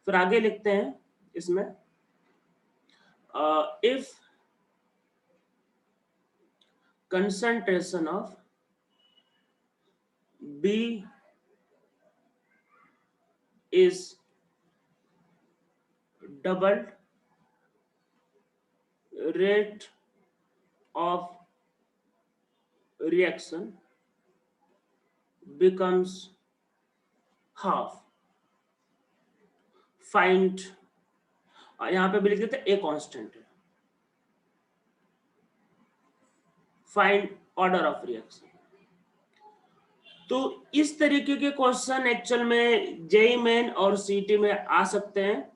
[SPEAKER 1] फिर आगे लिखते हैं इसमें, if concentration of B is doubled, rate of reaction becomes half. Find, यहां पे भी लिख देते ए कांस्टेंट है, फाइंड ऑर्डर ऑफ रिएक्शन। तो इस तरीके के क्वेश्चन एक्चुअल में जेई मेन और सीटी में आ सकते हैं।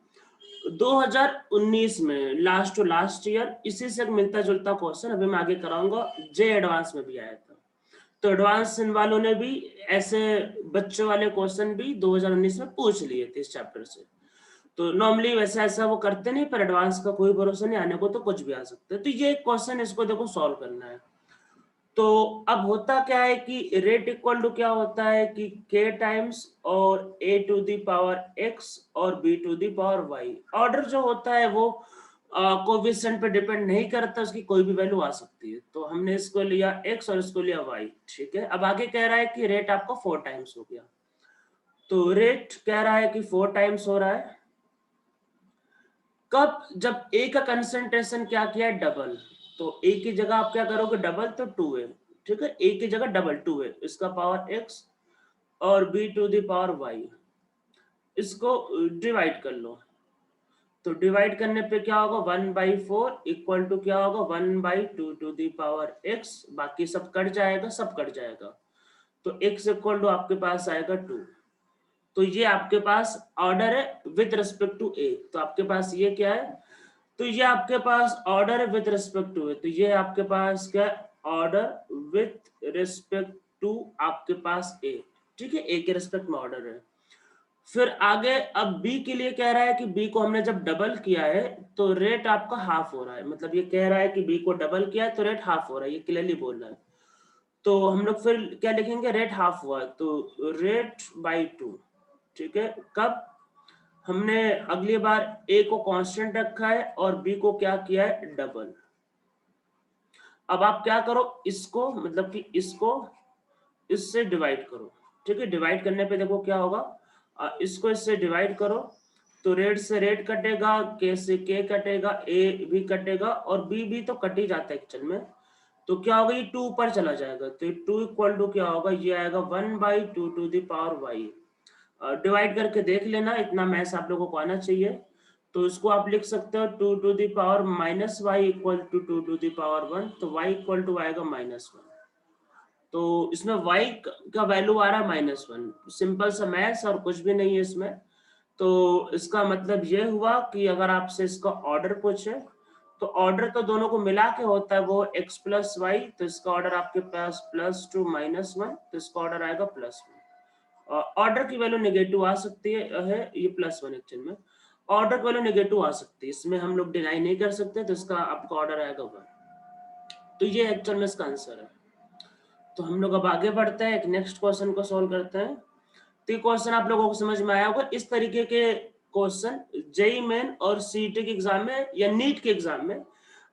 [SPEAKER 1] 2019 में लास्ट टू लास्ट ईयर इसी से मिलता जुलता क्वेश्चन अभी मैं आगे कराऊंगा, जे एडवांस में भी आया था। तो एडवांस वालों ने भी ऐसे बच्चों वाले क्वेश्चन भी 2019 में पूछ लिए थे इस चैप्टर से। तो नॉर्मली वैसे ऐसा वो करते नहीं, पर एडवांस का कोई भरोसा नहीं, आने को तो कुछ भी आ सकता है। तो ये एक क्वेश्चन, इसको देखो सॉल्व करना है। तो अब होता क्या है कि रेट इक्वल टू क्या होता है कि k टाइम्स और a to the power x और b to the power y। Order जो होता है वो कोएफिशिएंट पे डिपेंड नहीं करता, उसकी कोई भी वैल्यू आ सकती है। तो हमने इसको लिया x और इसको लिया y, ठीक है। अब आगे कह रहा है कि रेट आपका 4 टाइम्स हो गया। तो रेट कह रहा है कि 4 टाइम्स हो रहा है कब, जब ए का कंसंट्रेशन क्या किया है, डबल। तो ए की जगह आप क्या करोगे, डबल, तो 2 है, ठीक है। ए की जगह डबल 2 है, इसका पावर x और b to the power y, इसको डिवाइड कर लो। तो डिवाइड करने पे क्या होगा, 1/4 इक्वल टू क्या होगा, 1/2 टू द पावर x। बाकी सब कट जाएगा, सब कट जाएगा। तो x इक्वल टू आपके पास आएगा 2। तो ये आपके पास ऑर्डर है विद रिस्पेक्ट टू ए। तो आपके पास ये क्या है, तो ये आपके पास ऑर्डर है विद रिस्पेक्ट टू ए। तो ये आपके पास क्या, ऑर्डर विद रिस्पेक्ट टू आपके पास ए, ठीक है। ए के रिस्पेक्ट में ऑर्डर है। फिर आगे अब बी के लिए कह रहा है कि बी को हमने जब डबल किया है तो रेट आपका हाफ हो रहा है। मतलब ये कह रहा है कि बी को डबल किया है तो रेट हाफ हो रहा है, ये क्लियरली बोल रहा है। तो हम लोग फिर क्या लिखेंगे, रेट हाफ हुआ तो रेट बाई 2, ठीक है। कब, हमने अगली बार ए को कांस्टेंट रखा है और बी को क्या किया है, डबल। अब आप क्या करो, इसको मतलब कि इसको इससे डिवाइड करो, ठीक है। डिवाइड करने पे देखो क्या होगा, इसको इससे डिवाइड करो तो रेट से रेट कटेगा, के से के कटेगा, ए भी कटेगा और बी भी तो कट ही जाता है एक्चुअल में। तो क्या होगा, ये 2 ऊपर चला जाएगा। तो 2 इक्वल टू क्या होगा, ये आएगा 1/2 to the power Y. Divide करके देख लेना, इतना मैथ्स आप लोगों को आना चाहिए। तो इसको आप लिख सकते हो 2 to the power minus Y equal to 2 to the power 1। तो y इक्वल टू आएगा -1। तो इसमें y का वैल्यू आ रहा है -1। सिंपल सा मैथ्स और कुछ भी नहीं है इसमें। तो इसका मतलब ये हुआ कि अगर आपसे इसका ऑर्डर पूछे तो ऑर्डर तो दोनों को मिला के होता है वो x प्लस वाई, तो इसका ऑर्डर आपके पास +2 -1, तो इसका ऑर्डर आएगा +1। ऑर्डर की वैल्यू नेगेटिव आ सकती है ये +1 एक्चुअल में ऑर्डर की वैल्यू नेगेटिव आ सकती है, इसमें हम लोग डिनाई नहीं कर सकते, तो इसका आपका ऑर्डर आएगा 1। तो ये एक्चुअल में इसका आंसर है। तो हम लोग अब आगे बढ़ते हैं, एक नेक्स्ट क्वेश्चन को सॉल्व करते हैं। तो ये क्वेश्चन आप लोगों को समझ में आया होगा। इस तरीके के क्वेश्चन जेईई मेन और सीईटी के एग्जाम में या नीट के एग्जाम में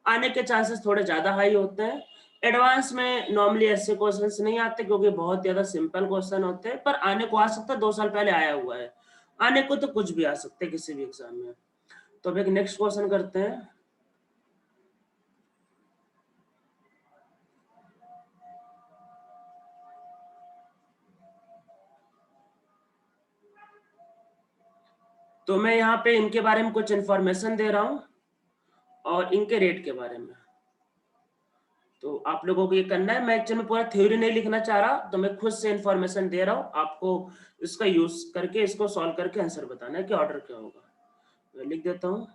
[SPEAKER 1] आने के चांसेस थोड़े ज्यादा हाई होते हैं। एडवांस में नॉर्मली ऐसे क्वेश्चंस नहीं आते क्योंकि बहुत ज्यादा सिंपल क्वेश्चन होते हैं, पर आने को आ सकता है, 2 साल पहले आया हुआ है, आने को तो कुछ भी आ सकता है किसी भी एग्जाम में। तो अब एक नेक्स्ट क्वेश्चन करते हैं। तो मैं यहाँ पे इनके बारे में कुछ इंफॉर्मेशन दे रहा हूँ और इनके रेट के बारे में। तो आप लोगों को ये करना है, मैं एक्चुअली में पूरा थ्योरी नहीं लिखना चाह रहा, तो मैं खुद से इंफॉर्मेशन दे रहा हूँ आपको, इसका यूज करके इसको सॉल्व करके आंसर बताना है कि ऑर्डर क्या होगा। मैं लिख देता हूँ।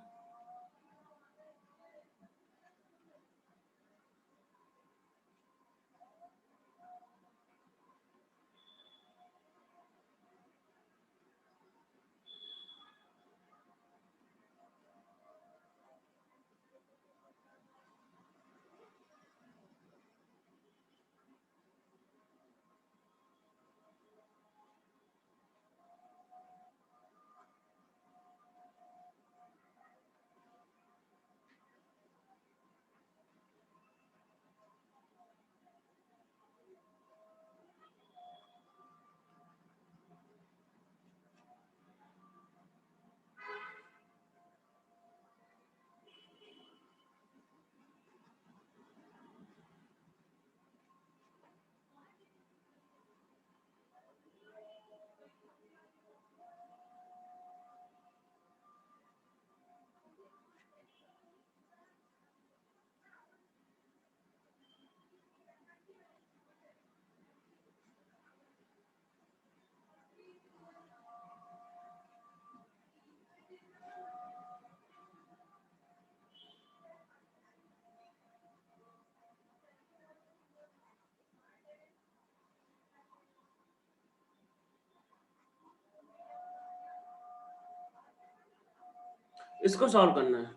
[SPEAKER 1] इसको सॉल्व करना है।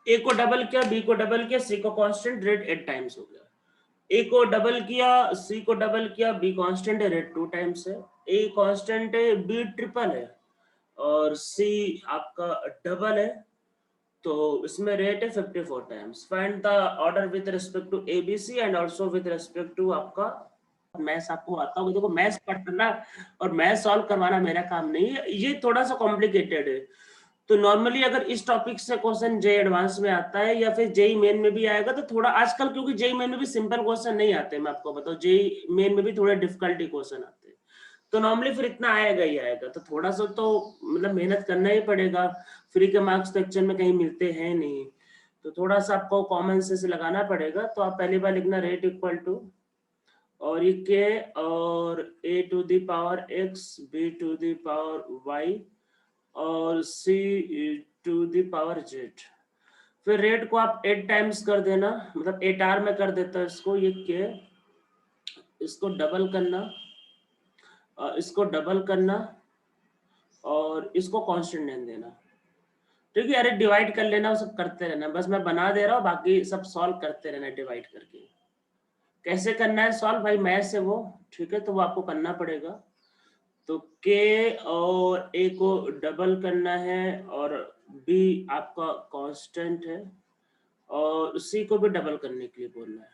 [SPEAKER 1] ए को डबल किया, बी को डबल किया, सी को कांस्टेंट, रेट 8 टाइम्स हो गया। ए को डबल किया, सी को डबल किया, बी कांस्टेंट है, रेट 2 टाइम्स है। ए कांस्टेंट है, बी ट्रिपल है और सी आपका डबल है, तो इसमें रेट है 54 times. Find the order with respect to ABC and also with respect to आपका मैथ्स। आपको आता होगा, देखो मैथ्स पढ़ना और मैथ्स सॉल्व करवाना मेरा काम नहीं है, ये थोड़ा सा कॉम्प्लिकेटेड है। तो नॉर्मली अगर इस टॉपिक से क्वेश्चन जे एडवांस में आता है या फिर जेई मेन में भी आएगा तो थोड़ा आजकल, क्योंकि जेई मेन में भी सिंपल क्वेश्चन नहीं आते, मैं आपको बताऊं जेई मेन में भी थोड़े डिफिकल्टी क्वेश्चन आते हैं, तो नॉर्मली फिर इतना आएगा ही आएगा, तो थोड़ा सा तो मतलब मेहनत करना ही पड़ेगा। फ्री के मार्क्स तो एक्चुअल में कहीं मिलते हैं नहीं, तो थोड़ा सा आपको कॉमन सेंस लगाना पड़ेगा। तो आप पहली बार लिखना रेट इक्वल टू और ये के और a to the power x, b to the power y और c to the power z। फिर रेट को आप 8 टाइम्स कर देना, मतलब 8r में कर देता है इसको, ये के, इसको डबल करना, इसको डबल करना और इसको कांस्टेंट नेम देना। ठीक है, अरे डिवाइड कर लेना, सब करते रहना, बस मैं बना दे रहा हूँ, बाकी सब सॉल्व करते रहना डिवाइड करके। कैसे करना है सॉल्व भाई, मैथ से वो, ठीक है, तो वो आपको करना पड़ेगा। तो के और ए को डबल करना है और बी आपका कांस्टेंट है और सी को भी डबल करने के लिए बोलना है,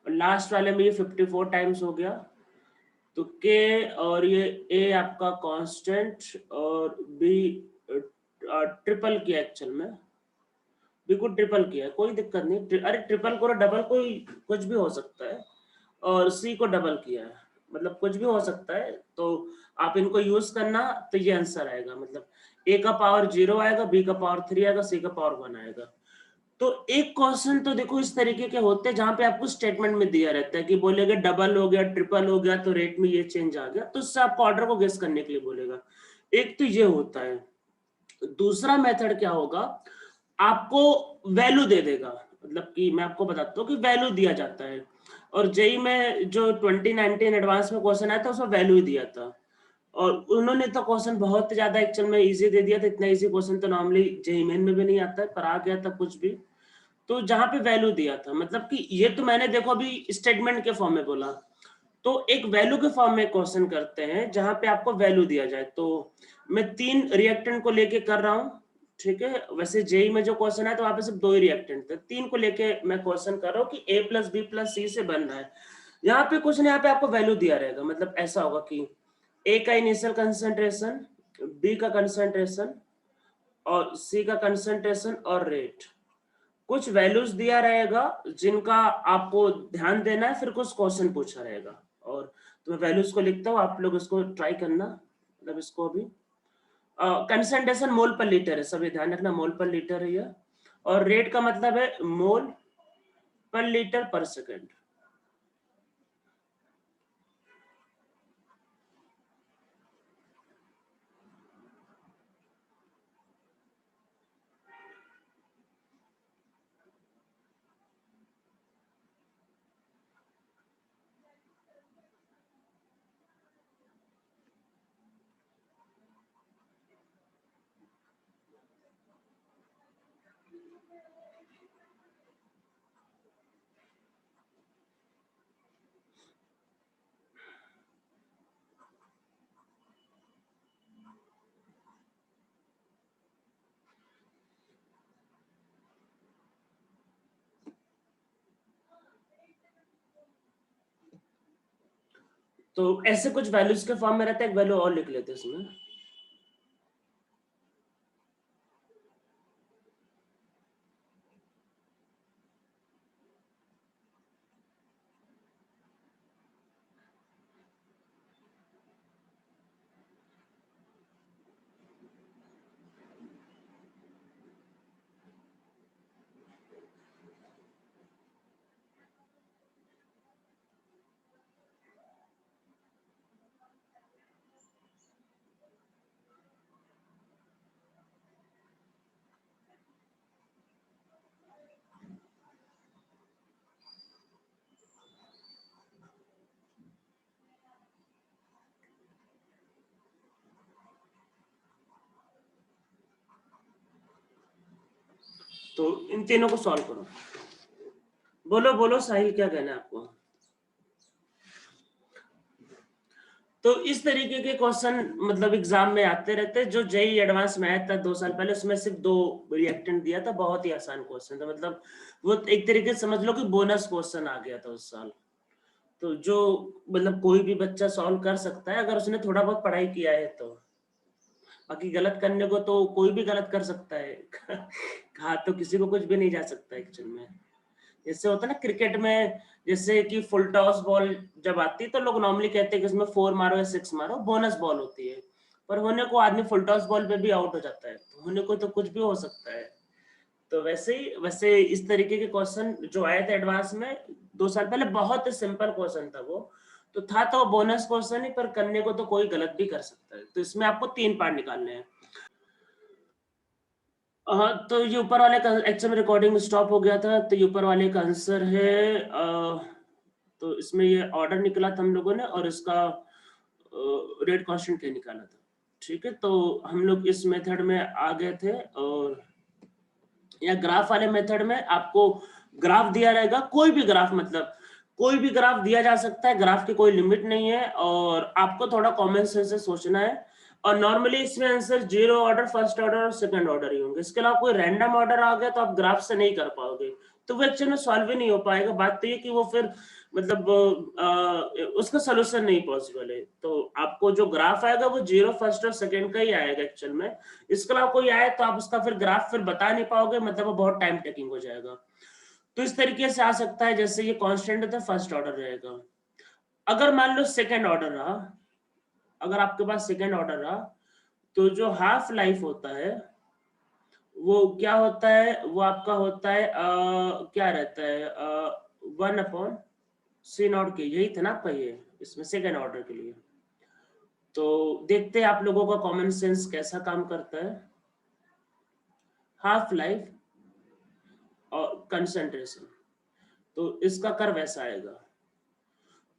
[SPEAKER 1] और लास्ट वाले में ये 54 टाइम्स हो गया। तो के और ये ए आपका कांस्टेंट और बी ट्रिपल किया, एक्चुअल में बी को ट्रिपल किया, कोई दिक्कत नहीं, अरे ट्रिपल करो डबल कोई कुछ भी हो सकता है, और सी को डबल किया है, मतलब कुछ भी हो सकता है, तो आप इनको यूज करना, तो ये आंसर आएगा, मतलब ए का पावर 0 आएगा, बी का पावर 3 आएगा, सी का पावर 1 आएगा। तो एक क्वेश्चन तो देखो इस तरीके के होते हैं जहां पे आपको स्टेटमेंट में दिया रहता है कि बोलेगा डबल हो गया, ट्रिपल हो गया, तो रेट में ये चेंज आ गया, तो उससे आपको ऑर्डर को गेस करने के लिए बोलेगा। एक तो ये होता है। दूसरा मेथड क्या होगा, आपको वैल्यू दे देगा, मतलब कि मैं आपको बताता हूँ कि वैल्यू दिया जाता है। और जेई में जो 2019 एडवांस में क्वेश्चन आया था उसमें वैल्यू ही दिया था, और उन्होंने तो क्वेश्चन बहुत ज्यादा एक्चुअल में इजी दे दिया था। इतना इजी क्वेश्चन तो नॉर्मली जेई मेन में भी नहीं आता है, पर आ गया था कुछ भी। तो जहां पे वैल्यू दिया था, मतलब कि ये तो मैंने देखो अभी स्टेटमेंट के फॉर्म में बोला, तो एक वैल्यू के फॉर्म में क्वेश्चन करते हैं जहां पे आपको वैल्यू दिया जाए। तो मैं 3 रिएक्टेंट को लेके कर रहा हूँ, ठीक है। वैसे जेई में जो क्वेश्चन है तो वहां पे सिर्फ 2 ही रिएक्टेंट थे, 3 को लेके मैं क्वेश्चन कर रहा हूँ कि a प्लस बी प्लस सी से बन रहा है। यहाँ पे कुछ नहीं, यहाँ पे आपको वैल्यू दिया रहेगा। मतलब ऐसा होगा कि ए का इनिशियल कंसंट्रेशन, बी का कंसंट्रेशन और सी का कंसंट्रेशन और रेट, कुछ वैल्यूज दिया रहेगा जिनका आपको ध्यान देना है, फिर कुछ क्वेश्चन पूछा रहेगा। और तो मैं वैल्यूज को लिखता हूँ, आप लोग इसको ट्राई करना, मतलब इसको अभी कंसंट्रेशन मोल पर लीटर है, सभी ध्यान रखना, मोल पर लीटर है ये। और रेट का मतलब है मोल पर लीटर पर सेकंड। तो ऐसे कुछ वैल्यूज के फॉर्म में रहता है, एक वैल्यू और लिख लेते हैं इसमें। तो इन तीनों को सॉल्व करो। बोलो बोलो साहिल, क्या कहना है आपको? तो इस तरीके के क्वेश्चन मतलब एग्जाम में आते रहते हैं। जो जेई एडवांस में आया था 2 साल पहले, उसमें सिर्फ 2 रिएक्टेंट दिया था, बहुत ही आसान क्वेश्चन था। मतलब वो एक तरीके से समझ लो कि बोनस क्वेश्चन आ गया था उस साल। तो जो मतलब कोई भी बच्चा सॉल्व कर सकता है अगर उसने थोड़ा बहुत पढ़ाई किया है तो। बाकी गलत करने को तो कोई भी गलत कर सकता है कहा तो किसी को कुछ भी नहीं जा सकता एक्चुअल में। जैसे होता है ना क्रिकेट में, जैसे कि फुल टॉस बॉल जब आती है तो लोग नॉर्मली कहते हैं कि इसमें 4 मारो या 6 मारो, बोनस बॉल होती है। पर होने को आदमी फुल टॉस बॉल पे भी आउट हो जाता है, तो होने को तो कुछ भी हो सकता है। तो वैसे इस तरीके के क्वेश्चन जो आए थे एडवांस में 2 साल पहले, बहुत सिंपल क्वेश्चन था वो। तो वो बोनस क्वेश्चन ही, पर करने को तो कोई गलत भी कर सकता है। तो इसमें आपको 3 पार्ट निकालने हैं। हाँ, तो ये ऊपर वाले का एक्चुअल में रिकॉर्डिंग स्टॉप हो गया था, तो ये ऊपर वाले का आंसर है। तो इसमें ये ऑर्डर निकला था हम लोगों ने, और इसका रेट कांस्टेंट क्या निकाला था। ठीक है, तो हम लोग इस मेथड में आ गए थे। और या ग्राफ वाले मेथड में आपको ग्राफ दिया रहेगा, कोई भी ग्राफ, मतलब कोई भी ग्राफ दिया जा सकता है, ग्राफ की कोई लिमिट नहीं है, और आपको थोड़ा कॉमन सेंस से सोचना है। और नॉर्मली इसमें आंसर 0 ऑर्डर, फर्स्ट ऑर्डर और सेकंड ऑर्डर ही होंगे। इसके अलावा कोई रैंडम ऑर्डर आ गया तो आप ग्राफ से नहीं कर पाओगे, तो वो एक्चुअली में सॉल्व ही नहीं हो पाएगा। बात तो ये कि वो फिर मतलब उसका सोल्यूशन नहीं पॉसिबल है। तो आपको जो ग्राफ आएगा वो 0, फर्स्ट और सेकंड का ही आएगा एक्चुअल में। इसके अलावा कोई आए तो आप उसका फिर ग्राफ फिर बता नहीं पाओगे, मतलब वो बहुत टाइम टेकिंग हो जाएगा। तो इस तरीके से आ सकता है, जैसे ये कांस्टेंट है तो फर्स्ट ऑर्डर रहेगा। अगर मान लो सेकंड ऑर्डर रहा, अगर आपके पास सेकंड ऑर्डर रहा, तो जो हाफ लाइफ होता है वो क्या होता है, वो आपका होता है क्या रहता है 1/C0 के, यही था ना आपका ये, इसमें सेकेंड ऑर्डर के लिए। तो देखते हैं आप लोगों का कॉमन सेंस कैसा काम करता है। हाफ लाइफ और कंसंट्रेशन, तो इसका कर्व वैसा आएगा।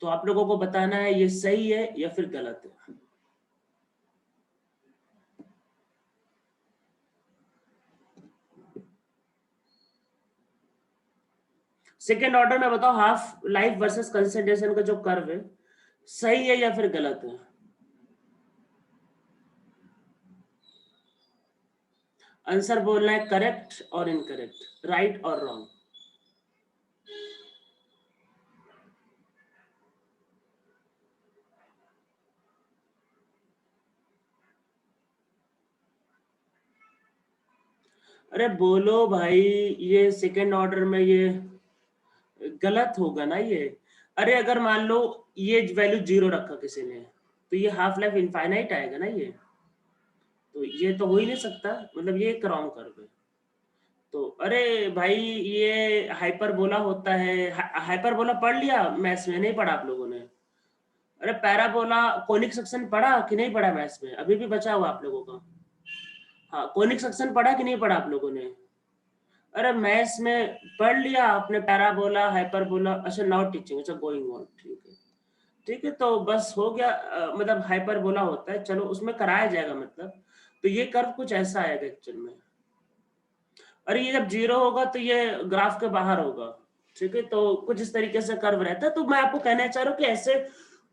[SPEAKER 1] तो आप लोगों को बताना है ये सही है या फिर गलत है। सेकेंड ऑर्डर में बताओ हाफ लाइफ वर्सेस कंसंट्रेशन का जो कर्व है सही है या फिर गलत है। आंसर बोलना है करेक्ट और इनकरेक्ट, राइट और रॉन्ग। अरे बोलो भाई, ये सेकेंड ऑर्डर में ये गलत होगा ना ये। अरे अगर मान लो ये वैल्यू 0 रखा किसी ने, तो ये हाफ लाइफ इनफाइनाइट आएगा ना ये, तो ये तो हो ही नहीं सकता, मतलब ये एक रॉन्ग कर्व है। तो अरे भाई ये हाइपरबोला होता है, हाइपरबोला पढ़ लिया मैथ्स में, नहीं पढ़ा आप लोगों ने? अरे पैराबोला कोनिक सेक्शन पढ़ा कि नहीं पढ़ा मैथ्स में, अभी भी बचा हुआ आप लोगों का? हाँ कोनिक सेक्शन पढ़ा कि नहीं पढ़ा आप लोगों ने? अरे मैथ्स में पढ़ लिया आपने पैराबोला हाइपरबोला, अच्छा नाउ टीचिंग, अच्छा गोइंग ऑन, ठीक है ठीक है। तो बस हो गया, मतलब हाइपरबोला होता है, चलो उसमें कराया जाएगा मतलब। तो ये कर्व कुछ ऐसा आएगा एक्चुअल में। अरे ये जब 0 होगा तो ये ग्राफ के बाहर होगा, ठीक है। तो कुछ इस तरीके से कर्व रहता है। तो मैं आपको कहना चाह रहा हूँ कि ऐसे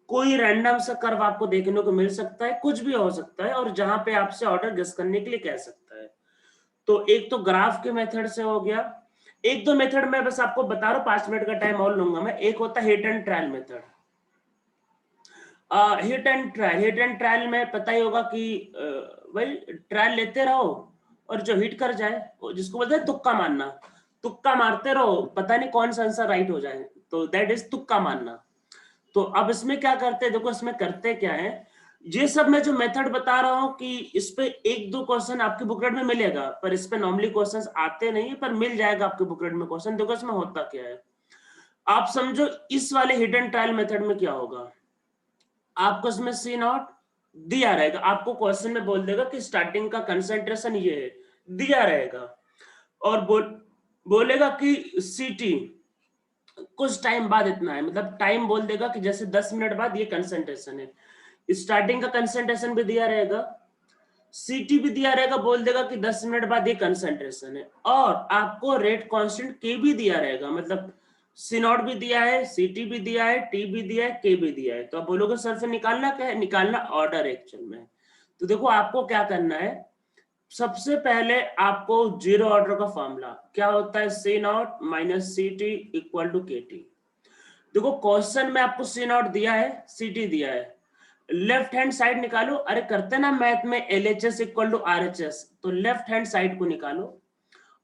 [SPEAKER 1] कोई रैंडम सा कर्व आपको देखने को मिल सकता है, कुछ भी हो सकता है, और जहां पे आपसे ऑर्डर गेस करने के लिए कह सकता है। तो एक तो ग्राफ के मेथड से हो गया, एक दो मेथड में बस आपको बता रहा हूँ, 5 मिनट का टाइम और लूंगा मैं। एक होता है hit and trial method. Hit and trial में पता ही होगा कि भाई ट्रायल लेते रहो और जो हिट कर जाए, जिसको बोलते हैं तुक्का मारना, तुक्का मारते रहो, पता नहीं कौन सा आंसर राइट हो जाए, तो दैट इज तुक्का मारना। तो अब इसमें क्या करते हैं, देखो इसमें करते क्या है, ये सब मैं जो मेथड बता रहा हूँ कि इस पे एक दो क्वेश्चन आपके बुकलेट में मिलेगा, पर इस पे नॉर्मली क्वेश्चंस आते नहीं है, पर मिल जाएगा आपके बुकलेट में क्वेश्चन। देखो इसमें होता क्या है, आप समझो इस वाले हिडन ट्रायल मेथड में क्या होगा, आपको इसमें C0 दिया रहेगा, आपको क्वेश्चन में बोल देगा कि स्टार्टिंग का कंसंट्रेशन ये है, दिया रहेगा, और बोलेगा कि CT कुछ टाइम बाद इतना है, मतलब टाइम बोल देगा कि जैसे 10 मिनट बाद ये कंसंट्रेशन है, स्टार्टिंग का कंसंट्रेशन भी दिया रहेगा, CT भी दिया रहेगा, बोल देगा कि 10 मिनट बाद ये कंसंट्रेशन है, और आपको रेट कांस्टेंट K भी दिया रहेगा, मतलब C0 भी दिया है, CT भी दिया है, T भी दिया है, K भी दिया है। तो आप बोलोगे सर फिर निकालना क्या है, निकालना ऑर्डर एक्चुअल में। तो देखो आपको क्या करना है, सबसे पहले आपको जीरो ऑर्डर का फॉर्मूला क्या होता है, C0 minus CT equal to KT। देखो क्वेश्चन में आपको C0 दिया है, CT दिया है, लेफ्ट हैंड साइड निकालो। अरे करते ना मैथ में LHS इक्वल टू RHS, तो लेफ्ट हैंड साइड को निकालो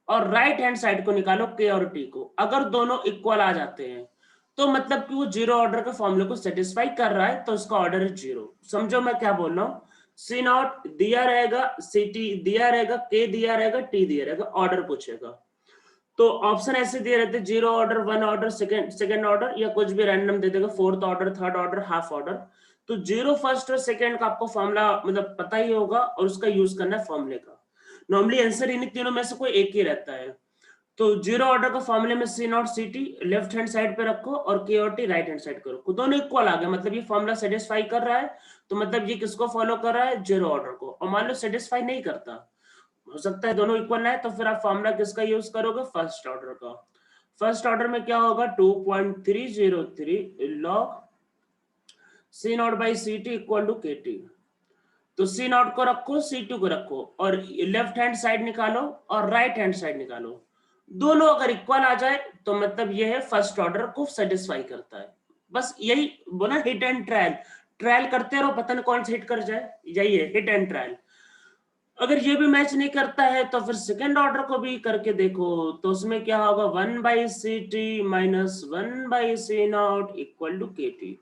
[SPEAKER 1] और राइट हैंड साइड को निकालो K और T को। अगर दोनों इक्वल आ जाते हैं तो मतलब कि वो जीरो ऑर्डर के फॉर्मूले को सेटिस्फाई कर रहा है, तो उसका ऑर्डर है जीरो। समझो मैं क्या बोल रहा हूँ, C0 दिया रहेगा, CT दिया रहेगा, K दिया रहेगा, T दिया रहेगा, ऑर्डर पूछेगा। तो ऑप्शन ऐसे दिए रहते, zero order, one order, second order, या कुछ भी रैंडम दे देगा, fourth order, third order, half order. तो जीरो, फर्स्ट और सेकंड का आपको फॉर्मूला मतलब पता ही होगा, और उसका यूज करना है फॉर्मूले का। नॉर्मली आंसर इन्हीं तीनों में से कोई एक ही रहता है। तो जीरो ऑर्डर का फॉर्मूले में C0 CT left hand side पे रखो और K और T राइट हैंड साइड पे रखो, दोनों इक्वल आ गए, मतलब ये फॉर्मूला सेटिस्फाई कर रहा है। तो मतलब ये किसको फॉलो कर रहा है, जीरो ऑर्डर को। और मान लो सेटिस्फाई नहीं करता, हो सकता है दोनों इक्वल है, तो फिर आप फॉर्मूला किसका यूज करोगे, फर्स्ट ऑर्डर का। फर्स्ट ऑर्डर में क्या होगा, 2.303 log C0 by CT equal to KT। तो C0 को रखो, C2 को रखो, और लेफ्ट हैंड साइड निकालो और राइट हैंड साइड निकालो, दोनों अगर इक्वल आ जाए तो मतलब ये है फर्स्ट ऑर्डर को सेटिस्फाई करता है। बस यही बोला, हिट एंड ट्रायल, ट्रायल करते रहो, पता नहीं कौन सा हिट कर जाए, यही है हिट एंड ट्रायल। अगर ये भी मैच नहीं करता है तो फिर सेकेंड ऑर्डर को भी करके देखो, तो उसमें क्या होगा, 1/CT minus 1/C0 equal to KT।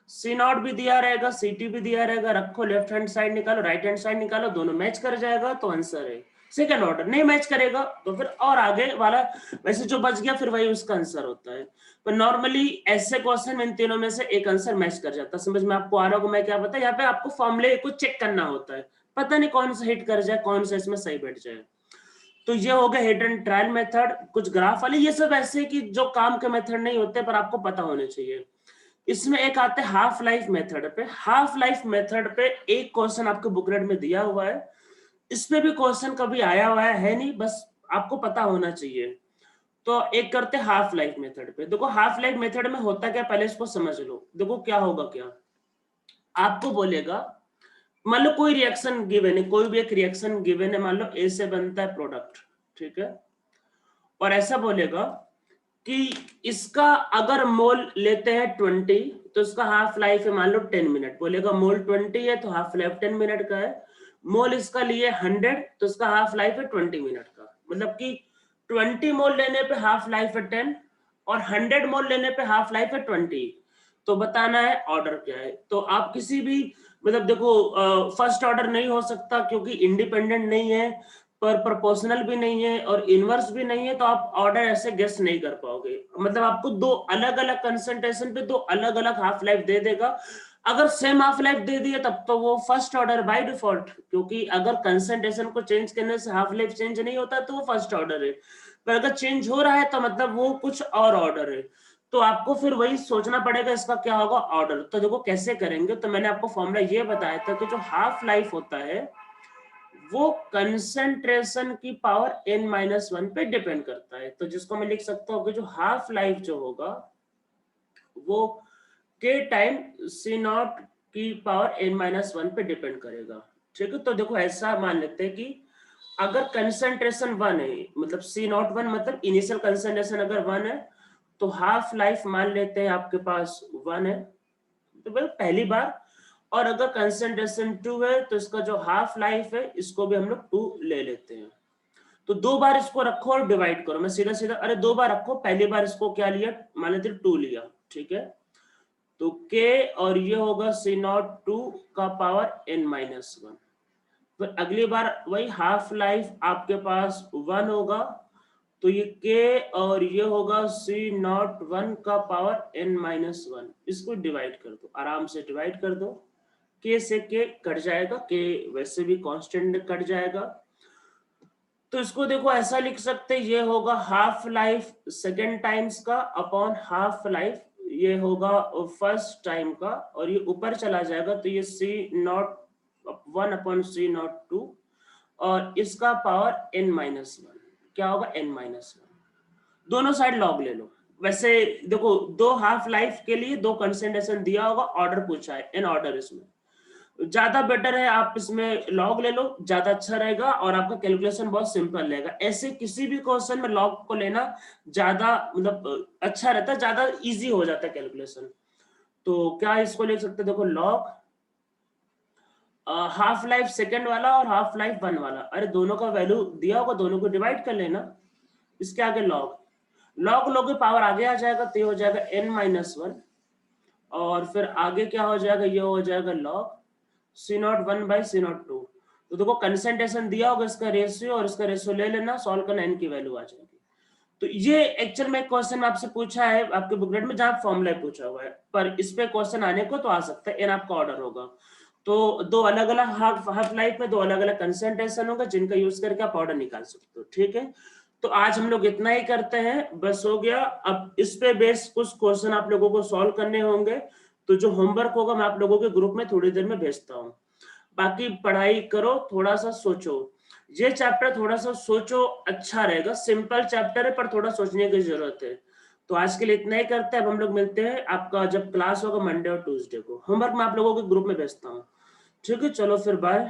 [SPEAKER 1] C0 भी दिया रहेगा, CT भी दिया रहेगा, रखो, लेफ्ट हैंड साइड निकालो, राइट हैंड साइड निकालो, दोनों मैच कर जाएगा, तो आंसर है सेकंड ऑर्डर नहीं मैच करेगा तो फिर और आगे वाला वैसे जो बच गया फिर वही उसका आंसर होता है। पर नॉर्मली ऐसे क्वेश्चन इन तीनों में से एक आंसर मैच कर जाता है। समझ में आपको आ रहा होगा मैं क्या बता, यहाँ पे आपको फॉर्मूले को चेक करना होता है, पता नहीं कौन सा हिट कर जाए कौन सा इसमें सही बैठ जाए। तो ये हो गया हिट एंड ट्रायल मेथड, कुछ ग्राफ वाले, ये सब ऐसे कि जो काम के मेथड नहीं होते पर आपको पता होने चाहिए। इसमें एक आते हैं हाफ लाइफ मेथड पे। हाफ लाइफ मेथड पे एक क्वेश्चन आपके बुकलेट में दिया हुआ है, इसमें भी क्वेश्चन कभी आया हुआ है नहीं, बस आपको पता होना चाहिए। तो एक करते हैं हाफ लाइफ मेथड पे। देखो हाफ लाइफ मेथड में होता क्या, पहले इसको समझ लो। देखो क्या होगा, क्या आपको बोलेगा, मान लो कोई रिएक्शन गिवन है, कोई भी एक रिएक्शन गिवन है, मान लो ए से बनता है प्रोडक्ट, ठीक है, और ऐसा बोलेगा कि इसका अगर मोल लेते हैं 20 तो इसका हाफ लाइफ है मान लो 10 मिनट। बोलेगा मोल 20 है तो हाफ लाइफ 10 मिनट का है। मोल इसका लिए 100 तो इसका हाफ लाइफ है 20 मिनट का। मतलब कि 20 मोल लेने पे हाफ लाइफ है 10 और 100 मोल लेने पे हाफ लाइफ है 20। तो बताना है ऑर्डर क्या है। तो आप किसी भी, मतलब देखो फर्स्ट ऑर्डर नहीं हो सकता क्योंकि इंडिपेंडेंट नहीं है, पर प्रोपोर्शनल भी नहीं है और इनवर्स भी नहीं है, तो आप ऑर्डर ऐसे गेस नहीं कर पाओगे। मतलब आपको दो अलग अलग कंसंट्रेशन पे दो अलग अलग हाफ लाइफ दे देगा। अगर सेम हाफ लाइफ दे दिया तब तो वो फर्स्ट ऑर्डर बाय डिफॉल्ट, क्योंकि अगर कंसंट्रेशन को चेंज करने से हाफ लाइफ चेंज नहीं होता तो वो फर्स्ट ऑर्डर है। पर अगर चेंज हो रहा है तो मतलब वो कुछ और ऑर्डर है। तो आपको फिर वही सोचना पड़ेगा इसका क्या होगा ऑर्डर। तो देखो कैसे करेंगे, तो मैंने आपको फॉर्मूला ये बताया था कि जो हाफ लाइफ होता है वो कंसंट्रेशन की पावर n-1 पे डिपेंड करता है। तो जिसको मैं लिख सकता हूँ कि जो हाफ लाइफ जो होगा वो k टाइम C0 की पावर n-1 पे डिपेंड करेगा। ठीक है, तो देखो ऐसा मान लेते हैं कि अगर कंसंट्रेशन 1 है, मतलब C01 मतलब इनिशियल कंसंट्रेशन अगर 1 है तो हाफ लाइफ मान लेते हैं आपके पास 1 है, तो भाई पहली बार। और अगर कंसंट्रेशन 2 है तो इसका जो हाफ लाइफ है इसको भी हम लोग 2 ले लेते हैं। तो दो बार इसको रखो और डिवाइड करो। मैं सीधा सीधा, अरे दो बार रखो, पहली बार इसको क्या लिया, मान लेते 2 लिया, ठीक है। तो k और ये होगा C02 का पावर n-1। फिर अगली बार वही हाफ लाइफ आपके पास 1 होगा, तो ये k और ये होगा C01 का पावर n-1। इसको डिवाइड कर दो, आराम से डिवाइड कर दो। k से k कट जाएगा, k वैसे भी कांस्टेंट कट जाएगा। तो इसको देखो ऐसा लिख सकते, ये होगा हाफ लाइफ सेकेंड टाइम्स का अपॉन हाफ लाइफ ये होगा फर्स्ट टाइम का, और ये ऊपर चला जाएगा तो ये C01 अपॉन C02 और इसका पावर n-1 क्या होगा n-1। दोनों साइड लॉग ले लो। वैसे देखो दो हाफ लाइफ के लिए दो कंसंट्रेशन दिया होगा, ऑर्डर पूछा है इन ऑर्डर, इसमें ज्यादा बेटर है आप इसमें लॉग ले लो, ज्यादा अच्छा रहेगा और आपका कैलकुलेशन बहुत सिंपल रहेगा। ऐसे किसी भी क्वेश्चन में लॉग को लेना ज्यादा मतलब अच्छा रहता है, ज्यादा इजी हो जाता है कैलकुलेशन। तो क्या इसको ले सकते, देखो लॉग हाफ लाइफ सेकेंड वाला और हाफ लाइफ 1 वाला, अरे दोनों का वैल्यू दिया होगा, दोनों को डिवाइड कर लेना। इसके आगे लॉग लॉग लोगे पावर आगे आ जाएगा तो ये हो जाएगा n-1 और फिर आगे क्या हो जाएगा, ये हो जाएगा लॉग C01 बाई C02। तो देखो कंसंट्रेशन दिया होगा, इसका रेशियो और इसका रेशियो ले लेना, सॉल्व करना, n की वैल्यू आ जाएगी। तो ये एक्चुअल में क्वेश्चन आपसे पूछा है आपके बुकलेट में जहां फॉर्मूला पूछा हुआ है, पर इस पे क्वेश्चन आने को तो आ सकता है, n आपका ऑर्डर होगा। तो दो अलग अलग हाफ लाइफ में दो अलग अलग कंसंट्रेशन होगा जिनका यूज करके आप ऑर्डर निकाल सकते हो। ठीक है, तो आज हम लोग इतना ही करते हैं, बस हो गया। अब इस पे बेस कुछ क्वेश्चन आप लोगों को सॉल्व करने होंगे, तो जो होमवर्क होगा मैं आप लोगों के ग्रुप में थोड़ी देर में भेजता हूँ। बाकी पढ़ाई करो, थोड़ा सा सोचो, ये चैप्टर थोड़ा सा सोचो, अच्छा रहेगा। सिंपल चैप्टर है पर थोड़ा सोचने की जरूरत है। तो आज के लिए इतना ही करते हैं, अब हम लोग मिलते हैं आपका जब क्लास होगा मंडे और ट्यूसडे को। होमवर्क मैं आप लोगों के ग्रुप में भेजता हूँ। ठीक है, चलो फिर बाय।